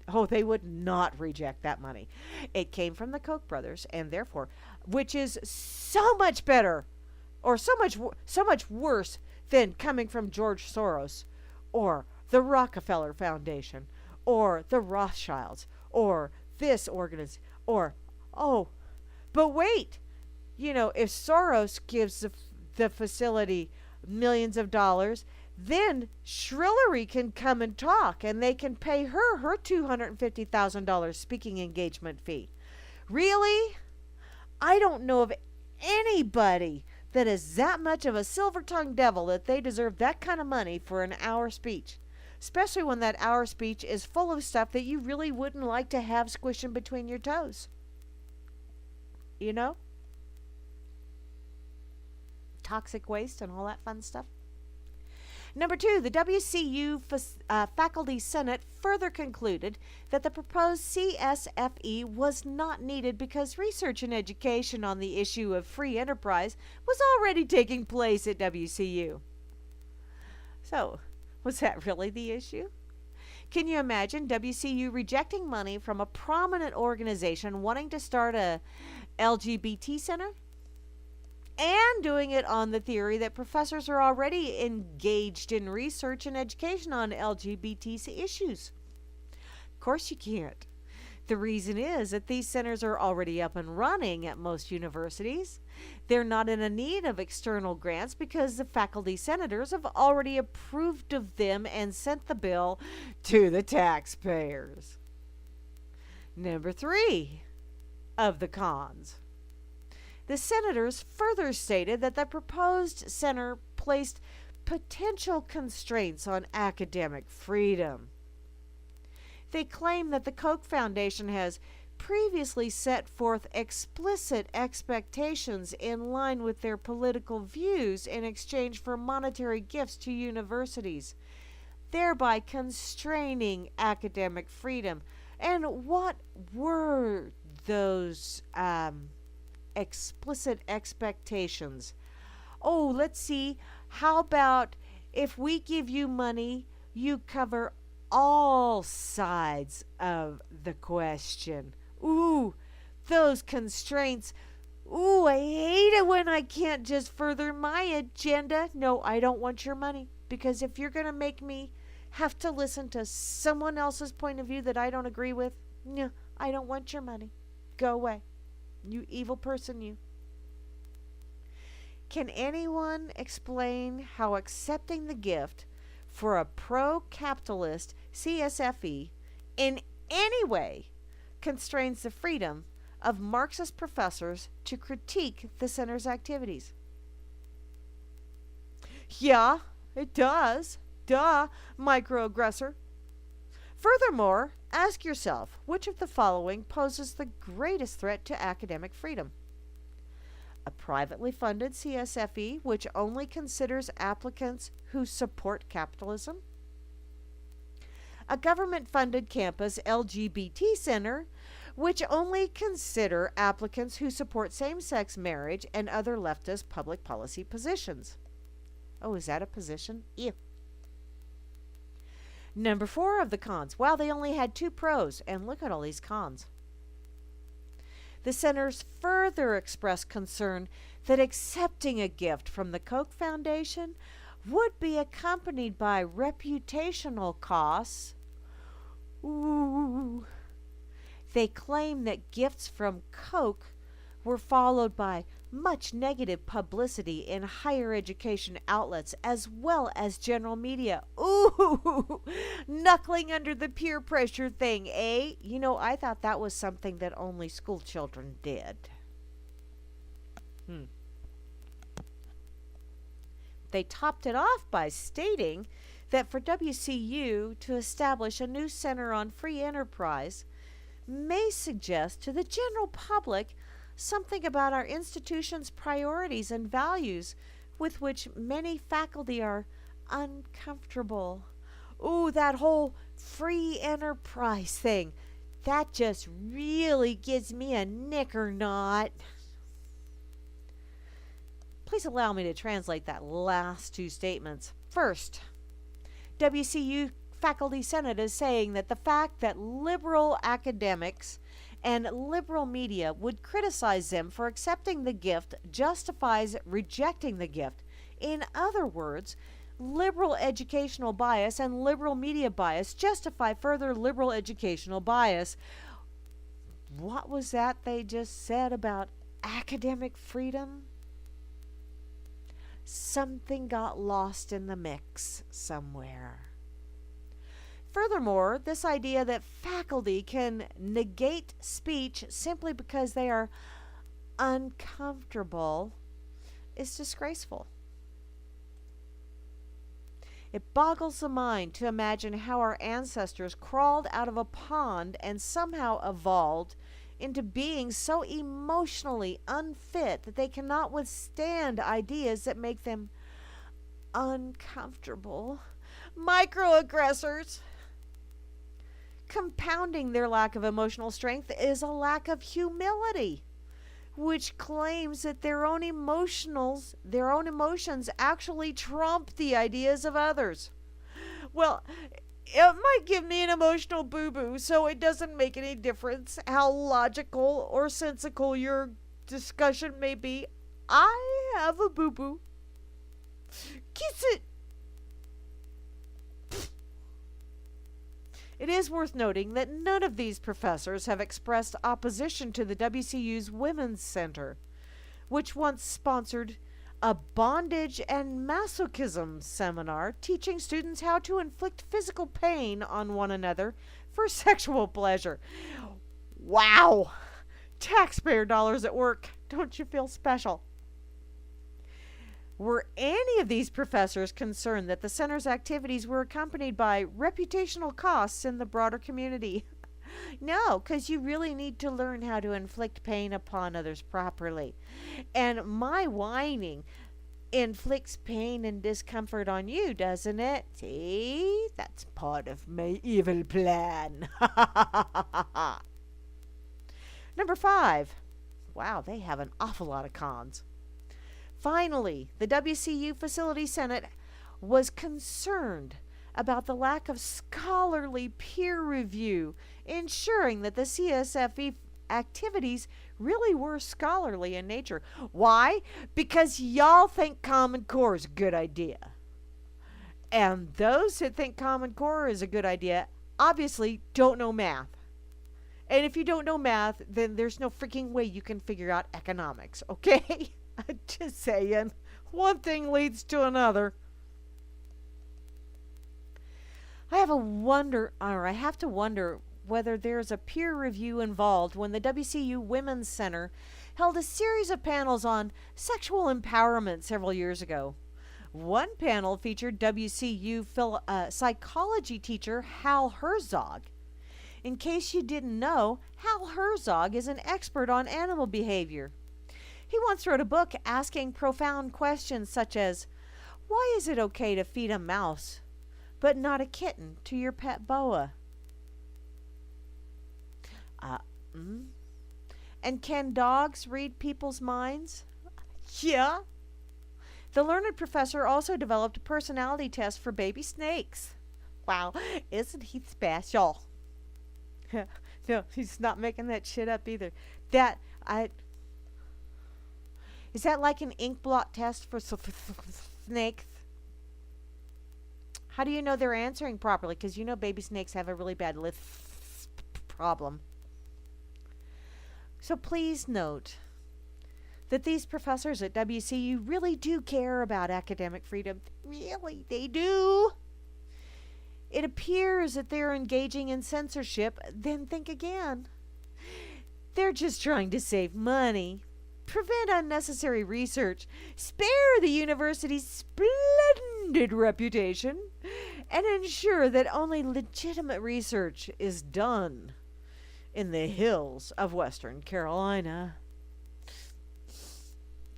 Oh, they would not reject that money. It came from the Koch brothers, and therefore, which is so much better, or so much worse than coming from George Soros, or the Rockefeller Foundation, or the Rothschilds, or this organization, or, oh, but wait, if Soros gives the facility millions of dollars, then Shrillery can come and talk, and they can pay her $250,000 speaking engagement fee. Really? I don't know of anybody that is that much of a silver-tongued devil that they deserve that kind of money for an hour speech, especially when that hour speech is full of stuff that you really wouldn't like to have squishing between your toes. toxic waste and all that fun stuff. Number 2, the WCU Faculty Senate further concluded that the proposed CSFE was not needed because research and education on the issue of free enterprise was already taking place at WCU. So, was that really the issue? Can you imagine WCU rejecting money from a prominent organization wanting to start a LGBT center? And doing it on the theory that professors are already engaged in research and education on LGBT issues. Of course you can't. The reason is that these centers are already up and running at most universities. They're not in a need of external grants because the faculty senators have already approved of them and sent the bill to the taxpayers. Number 3 of the cons. The senators further stated that the proposed center placed potential constraints on academic freedom. They claim that the Koch Foundation has previously set forth explicit expectations in line with their political views in exchange for monetary gifts to universities, thereby constraining academic freedom. And what were those explicit expectations? Oh, let's see. How about if we give you money, you cover all sides of the question? Ooh, those constraints. Ooh, I hate it when I can't just further my agenda. No, I don't want your money. Because if you're going to make me have to listen to someone else's point of view that I don't agree with, no, I don't want your money. Go away. You evil person, you. Can anyone explain how accepting the gift for a pro-capitalist CSFE in any way constrains the freedom of Marxist professors to critique the center's activities? Yeah, it does. Duh, microaggressor. Furthermore, ask yourself, which of the following poses the greatest threat to academic freedom? A privately funded CSFE which only considers applicants who support capitalism? A government-funded campus LGBT center which only consider applicants who support same-sex marriage and other leftist public policy positions? Oh, is that a position? Ew. Number 4 of the cons. Wow, they only had 2 pros, and look at all these cons. The centers further expressed concern that accepting a gift from the Koch Foundation would be accompanied by reputational costs. Ooh. They claim that gifts from Koch were followed by much negative publicity in higher education outlets as well as general media. Ooh, knuckling under the peer pressure thing, eh? You know, I thought that was something that only school children did. They topped it off by stating that for WCU to establish a new center on free enterprise may suggest to the general public something about our institution's priorities and values with which many faculty are uncomfortable. Ooh, that whole free enterprise thing. That just really gives me a knicker knot. Please allow me to translate that last 2 statements. First, WCU Faculty Senate is saying that the fact that liberal academics and liberal media would criticize them for accepting the gift justifies rejecting the gift. In other words, liberal educational bias and liberal media bias justify further liberal educational bias. What was that they just said about academic freedom? Something got lost in the mix somewhere. Furthermore, this idea that faculty can negate speech simply because they are uncomfortable is disgraceful. It boggles the mind to imagine how our ancestors crawled out of a pond and somehow evolved into being so emotionally unfit that they cannot withstand ideas that make them uncomfortable. Microaggressors. Compounding their lack of emotional strength is a lack of humility, which claims that their own emotions actually trump the ideas of others. Well, it might give me an emotional boo-boo, so it doesn't make any difference how logical or sensical your discussion may be. I have a boo-boo. Kiss it. It is worth noting that none of these professors have expressed opposition to the WCU's Women's Center, which once sponsored a bondage and masochism seminar teaching students how to inflict physical pain on one another for sexual pleasure. Wow! Taxpayer dollars at work. Don't you feel special? Were any of these professors concerned that the center's activities were accompanied by reputational costs in the broader community? No, because you really need to learn how to inflict pain upon others properly. And my whining inflicts pain and discomfort on you, doesn't it? See? That's part of my evil plan. Number 5. Wow, they have an awful lot of cons. Finally, the WCU Facility Senate was concerned about the lack of scholarly peer review, ensuring that the CSFE activities really were scholarly in nature. Why? Because y'all think Common Core is a good idea. And those that think Common Core is a good idea obviously don't know math. And if you don't know math, then there's no freaking way you can figure out economics, okay? Just saying. One thing leads to another. I have to wonder whether there's a peer review involved when the WCU Women's Center held a series of panels on sexual empowerment several years ago. One panel featured WCU psychology teacher Hal Herzog. In case you didn't know, Hal Herzog is an expert on animal behavior. He once wrote a book asking profound questions such as, why is it okay to feed a mouse, but not a kitten to your pet boa? And can dogs read people's minds? Yeah. The learned professor also developed a personality test for baby snakes. Wow, isn't he special? No, he's not making that shit up either. Is that like an ink blot test for snakes? How do you know they're answering properly? Because you know baby snakes have a really bad lisp problem. So please note that these professors at WCU really do care about academic freedom. Really, they do. It appears that they're engaging in censorship. Then think again. They're just trying to save money, prevent unnecessary research, spare the university's splendid reputation, and ensure that only legitimate research is done in the hills of Western Carolina.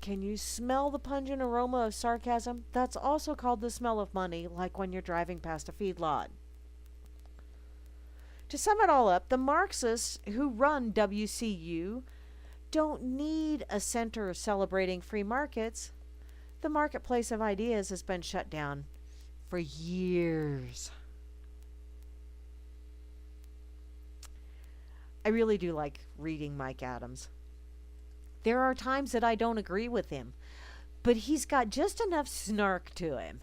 Can you smell the pungent aroma of sarcasm? That's also called the smell of money, like when you're driving past a feedlot. To sum it all up, the Marxists who run WCU don't need a center celebrating free markets. The marketplace of ideas has been shut down for years. I really do like reading Mike Adams. There are times that I don't agree with him, but he's got just enough snark to him.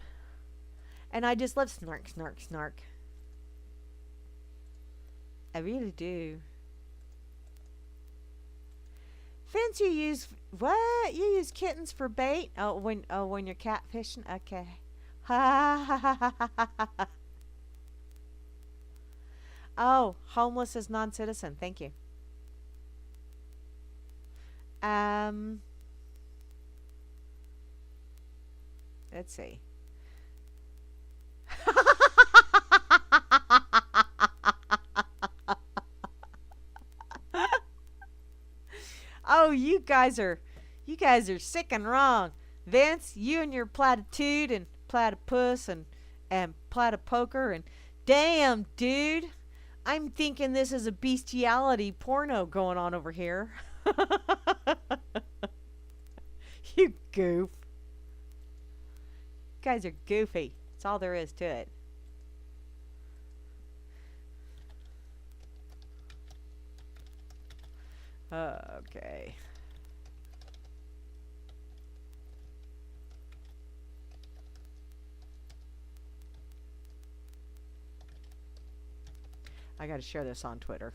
And I just love snark, snark, snark. I really do. Vince, you use what? You use kittens for bait? Oh, when you're catfishing? Okay. Ha ha ha ha ha ha. Oh, homeless as non-citizen. Thank you. Let's see. you guys are sick and wrong. Vince, you and your platitude and platypus and platypoker and damn, dude. I'm thinking this is a bestiality porno going on over here. You goof. You guys are goofy. That's all there is to it. Okay. I gotta share this on Twitter.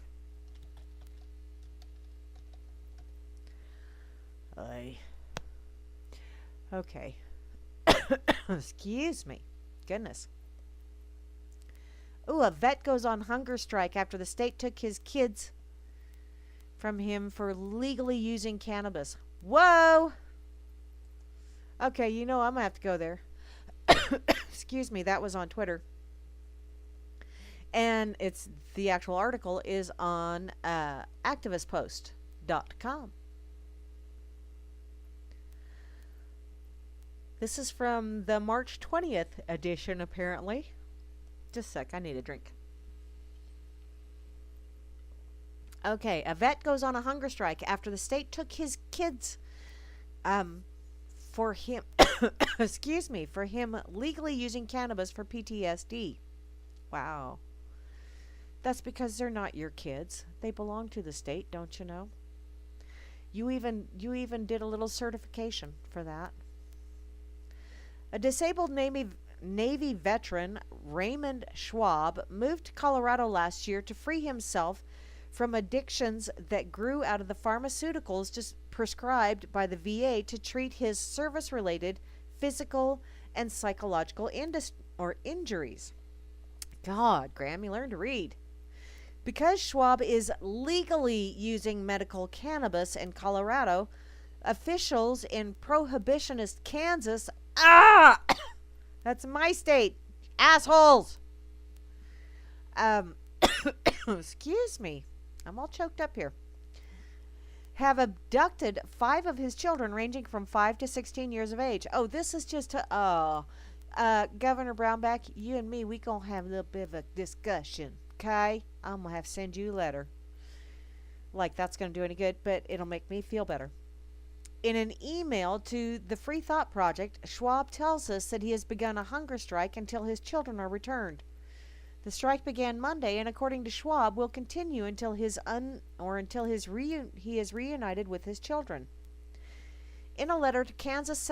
Okay. Excuse me. Goodness. Ooh, a vet goes on hunger strike after the state took his kids from him for legally using cannabis. Whoa! Okay, I'm gonna have to go there. Excuse me, that was on Twitter. And the actual article is on activistpost.com. This is from the March 20th edition, apparently. Just a sec, I need a drink. Okay, a vet goes on a hunger strike after the state took his kids for him for him legally using cannabis for PTSD. Wow. That's because they're not your kids. They belong to the state, don't you know? You even did a little certification for that. A disabled Navy veteran, Raymond Schwab, moved to Colorado last year to free himself from addictions that grew out of the pharmaceuticals just prescribed by the VA to treat his service-related physical and psychological injuries. God, Graham, you learned to read. Because Schwab is legally using medical cannabis in Colorado, officials in prohibitionist Kansas, that's my state, assholes. Excuse me, I'm all choked up here. Have abducted 5 of his children ranging from 5 to 16 years of age. Oh, this is just Governor Brownback, you and me, we gonna have a little bit of a discussion, okay? I'm gonna have to send you a letter. Like that's gonna do any good, but it'll make me feel better. In an email to the Free Thought Project, Schwab tells us that he has begun a hunger strike until his children are returned. The strike began Monday, and according to Schwab, will continue until he is reunited with his children. In a letter to Kansas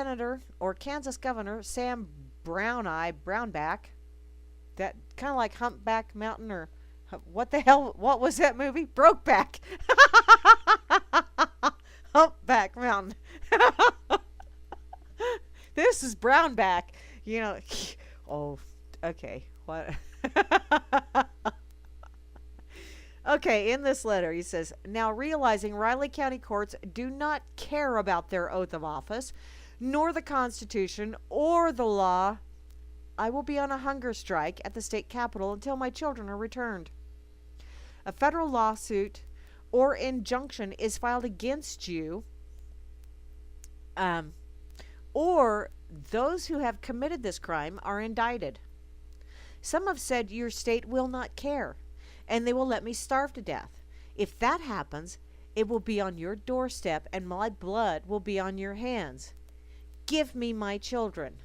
Governor Sam Brownback, that kind of like Humpback Mountain or what the hell? What was that movie? Brokeback. Humpback Mountain. This is Brownback. Oh, okay. What? Okay, in this letter he says, now realizing Riley County courts do not care about their oath of office, nor the Constitution or the law, I will be on a hunger strike at the state capitol until my children are returned. A federal lawsuit or injunction is filed against you, or those who have committed this crime are indicted. Some have said your state will not care, and they will let me starve to death. If that happens, it will be on your doorstep, and my blood will be on your hands. Give me my children.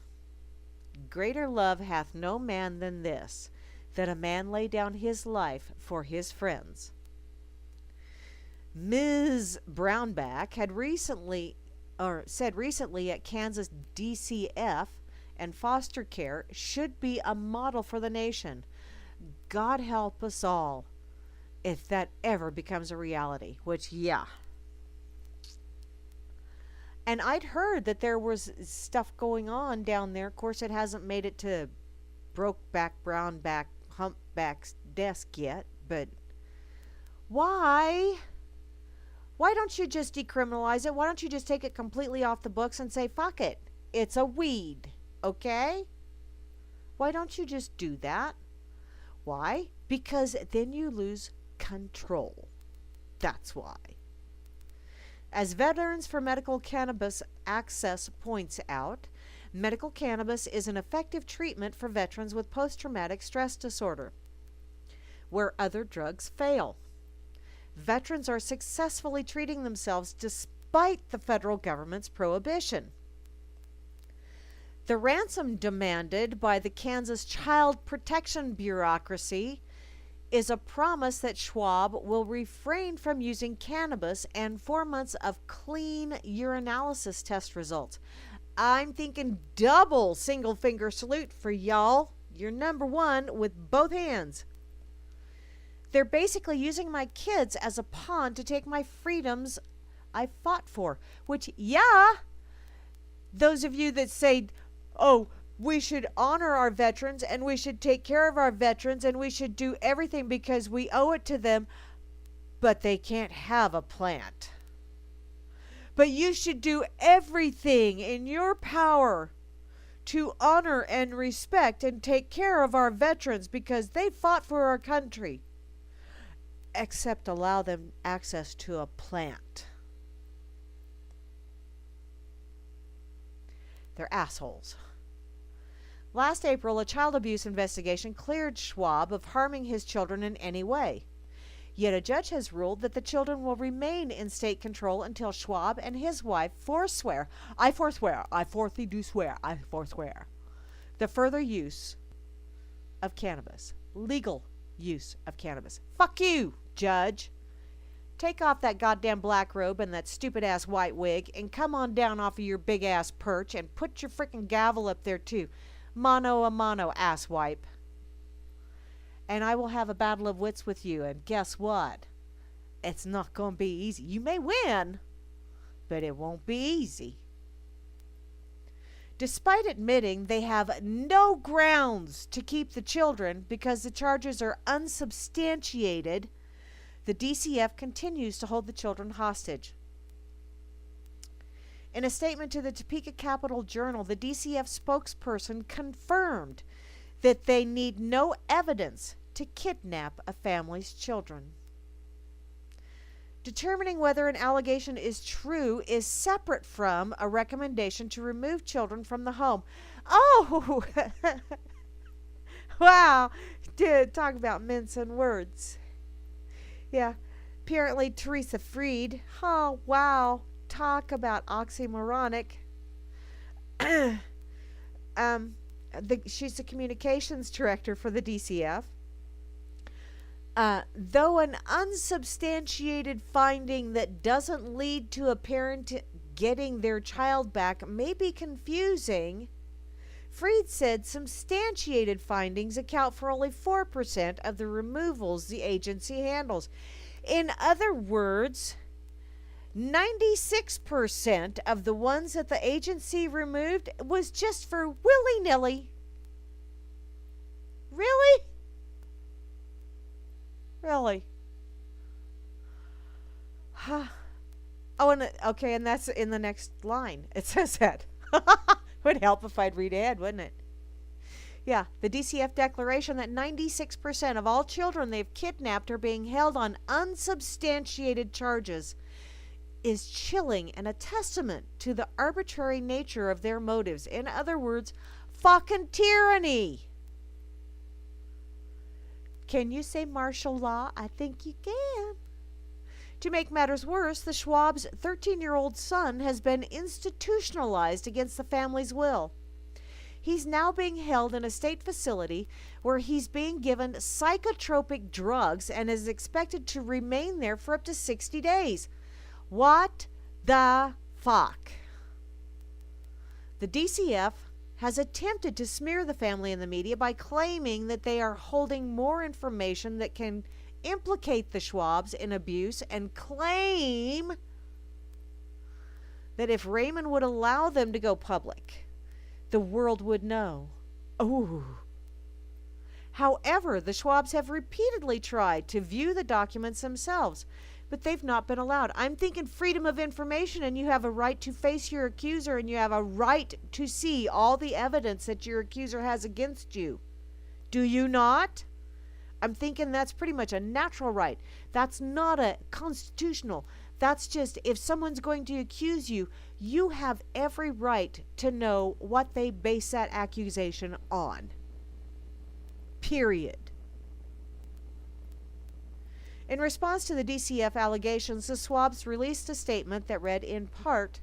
Greater love hath no man than this, that a man lay down his life for his friends. Ms. Brownback had said recently at Kansas DCF and foster care should be a model for the nation. God help us all if that ever becomes a reality, which, yeah. And I'd heard that there was stuff going on down there. Of course, it hasn't made it to Brokeback, Brownback, Humpback's desk yet, but why? Why don't you just decriminalize it? Why don't you just take it completely off the books and say, fuck it, it's a weed, okay? Why don't you just do that? Why? Because then you lose control. That's why. As Veterans for Medical Cannabis Access points out, medical cannabis is an effective treatment for veterans with post-traumatic stress disorder, where other drugs fail. Veterans are successfully treating themselves despite the federal government's prohibition. The ransom demanded by the Kansas Child Protection Bureaucracy is a promise that Schwab will refrain from using cannabis and 4 months of clean urinalysis test results. I'm thinking double single finger salute for y'all. You're number one with both hands. They're basically using my kids as a pawn to take my freedoms I fought for. Which, yeah, those of you that say, oh, we should honor our veterans and we should take care of our veterans and we should do everything because we owe it to them, but they can't have a plant. But you should do everything in your power to honor and respect and take care of our veterans because they fought for our country, except allow them access to a plant. They're assholes. Last April, a child abuse investigation cleared Schwab of harming his children in any way. Yet a judge has ruled that the children will remain in state control until Schwab and his wife forswear, I forswear, I forthly do swear, I forswear, the further use of cannabis, legal use of cannabis. Fuck you, judge. Take off that goddamn black robe and that stupid-ass white wig and come on down off of your big-ass perch and put your frickin' gavel up there, too. Mano a mano, asswipe. And I will have a battle of wits with you, and guess what? It's not going to be easy. You may win, but it won't be easy. Despite admitting they have no grounds to keep the children because the charges are unsubstantiated, the DCF continues to hold the children hostage. In a statement to the Topeka Capital Journal, the DCF spokesperson confirmed that they need no evidence to kidnap a family's children. Determining whether an allegation is true is separate from a recommendation to remove children from the home. Oh! Wow! Dude, talk about mincing words. Yeah, apparently Teresa Freed. Oh, wow. Talk about oxymoronic. She's the communications director for the DCF. Though an unsubstantiated finding that doesn't lead to a parent getting their child back may be confusing, Freed said substantiated findings account for only 4% of the removals the agency handles. In other words, 96% of the ones that the agency removed was just for willy-nilly. Really? Really? Huh. Oh, and okay, and that's in the next line. It says that. Would help if I'd read ahead, wouldn't it? Yeah, the DCF declaration that 96% of all children they've kidnapped are being held on unsubstantiated charges is chilling and a testament to the arbitrary nature of their motives. In other words, fucking tyranny. Can you say martial law? I think you can. To make matters worse, the Schwab's 13-year-old son has been institutionalized against the family's will. He's now being held in a state facility where he's being given psychotropic drugs and is expected to remain there for up to 60 days. What the fuck? The DCF has attempted to smear the family in the media by claiming that they are holding more information that can implicate the Schwabs in abuse and claim that if Raymond would allow them to go public, the world would know. Ooh. However, the Schwabs have repeatedly tried to view the documents themselves, but they've not been allowed. I'm thinking freedom of information, and you have a right to face your accuser, and you have a right to see all the evidence that your accuser has against you. Do you not? I'm thinking that's pretty much a natural right. That's not a constitutional. That's just, if someone's going to accuse you, you have every right to know what they base that accusation on. Period. In response to the DCF allegations, the Swabs released a statement that read in part,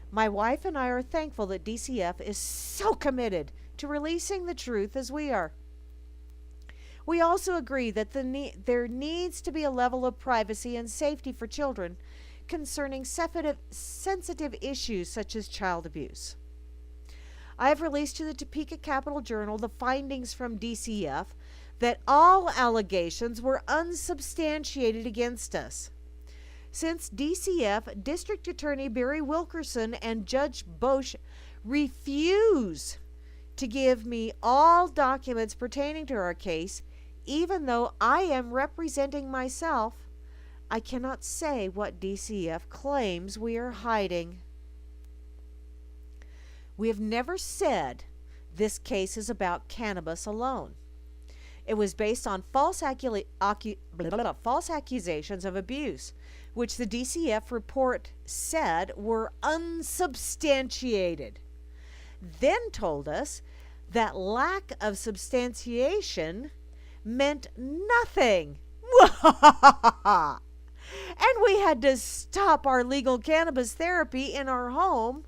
"My wife and I are thankful that DCF is so committed to releasing the truth as we are. We also agree that there needs to be a level of privacy and safety for children concerning sensitive issues such as child abuse. I have released to the Topeka Capital Journal the findings from DCF that all allegations were unsubstantiated against us. Since DCF District Attorney Barry Wilkerson and Judge Bosch refuse to give me all documents pertaining to our case, even though I am representing myself, I cannot say what DCF claims we are hiding. We have never said this case is about cannabis alone. It was based on false accusations of abuse, which the DCF report said were unsubstantiated. Then told us that lack of substantiation meant nothing. And we had to stop our legal cannabis therapy in our home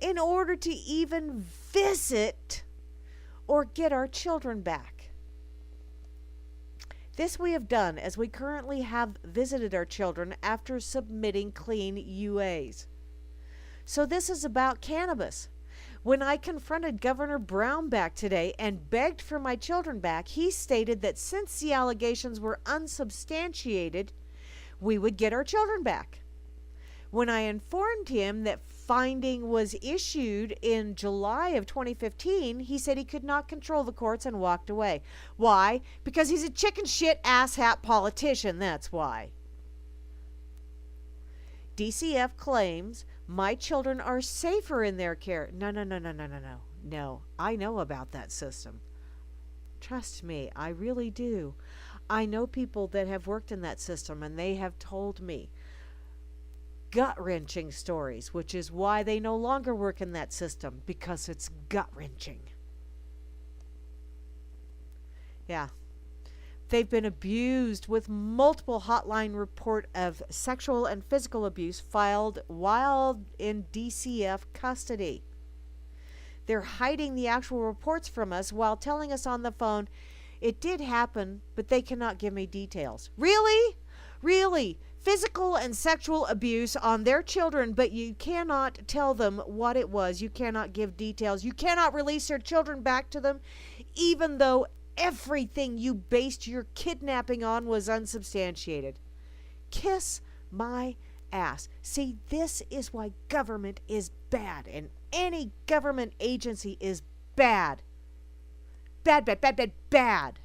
in order to even visit or get our children back. This we have done as we currently have visited our children after submitting clean UAs. So this is about cannabis. When I confronted Governor Brownback today and begged for my children back, he stated that since the allegations were unsubstantiated, we would get our children back. When I informed him that finding was issued in July of 2015, he said he could not control the courts and walked away. Why? Because he's a chicken shit asshat politician, that's why. DCF claims my children are safer in their care. No. No, I know about that system. Trust me, I really do. I know people that have worked in that system, and they have told me gut-wrenching stories, which is why they no longer work in that system, because it's gut-wrenching. Yeah. They've been abused with multiple hotline report of sexual and physical abuse filed while in DCF custody. They're hiding the actual reports from us while telling us on the phone, it did happen, but they cannot give me details. Really? Really? Physical and sexual abuse on their children, but you cannot tell them what it was. You cannot give details. You cannot release their children back to them, even though everything you based your kidnapping on was unsubstantiated. Kiss my ass. See, this is why government is bad, and any government agency is bad. Bad, bad, bad, bad, bad.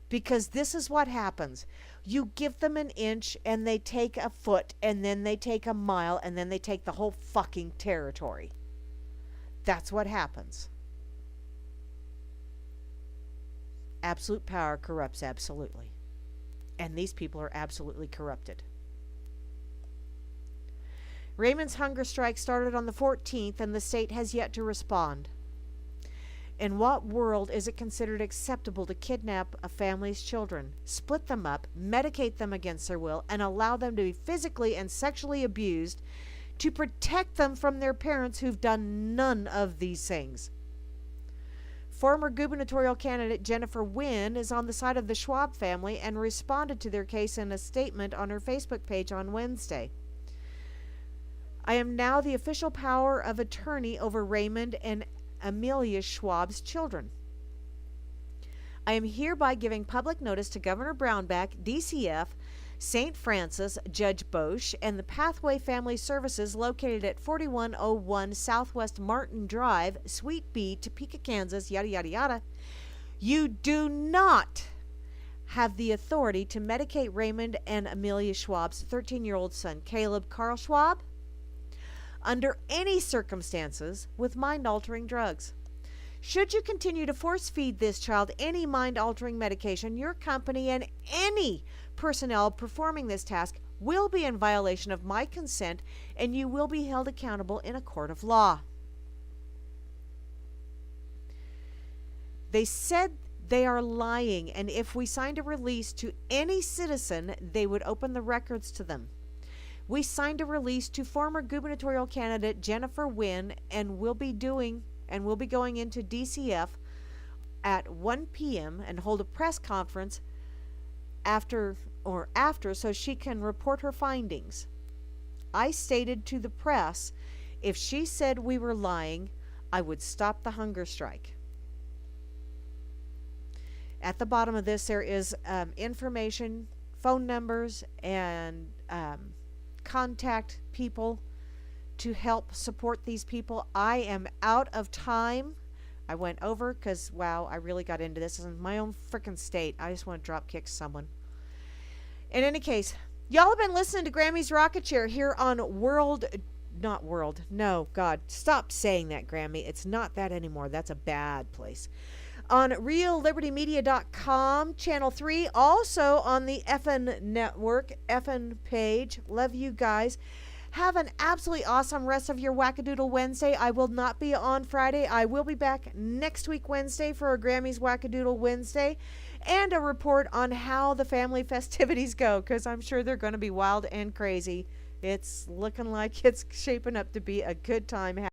Because this is what happens. You give them an inch, and they take a foot, and then they take a mile, and then they take the whole fucking territory. That's what happens. Absolute power corrupts absolutely. And these people are absolutely corrupted. Raymond's hunger strike started on the 14th, and the state has yet to respond. In what world is it considered acceptable to kidnap a family's children, split them up, medicate them against their will, and allow them to be physically and sexually abused to protect them from their parents who've done none of these things? Former gubernatorial candidate Jennifer Wynne is on the side of the Schwab family and responded to their case in a statement on her Facebook page on Wednesday. I am now the official power of attorney over Raymond and Amelia Schwab's children. I am hereby giving public notice to Governor Brownback, DCF, St. Francis, Judge Bosch, and the Pathway Family Services located at 4101 Southwest Martin Drive, Suite B, Topeka, Kansas, yada, yada, yada. You do not have the authority to medicate Raymond and Amelia Schwab's 13-year-old son, Caleb Carl Schwab, under any circumstances with mind-altering drugs. Should you continue to force feed this child any mind-altering medication, your company and any personnel performing this task will be in violation of my consent, and you will be held accountable in a court of law. They said they are lying, and if we signed a release to any citizen, they would open the records to them. We signed a release to former gubernatorial candidate Jennifer Wynn, and will be going into DCF at 1 p.m. and hold a press conference after so she can report her findings. I stated to the press, if she said we were lying, I would stop the hunger strike. At the bottom of this, there is information, phone numbers, and contact people to help support these people. I am out of time. I went over because, wow, I really got into this. In my own freaking state, I just want to drop kick someone. In any case, y'all have been listening to Grammy's Rocket Chair here on stop saying that, Grammy. It's not that anymore. That's a bad place. On reallibertymedia.com, channel 3, also on the FN network, FN page. Love you guys. Have an absolutely awesome rest of your Whack-A-Doodle Wednesday. I will not be on Friday. I will be back next week Wednesday for a Grammy's Whack-A-Doodle Wednesday and a report on how the family festivities go, because I'm sure they're going to be wild and crazy. It's looking like it's shaping up to be a good time.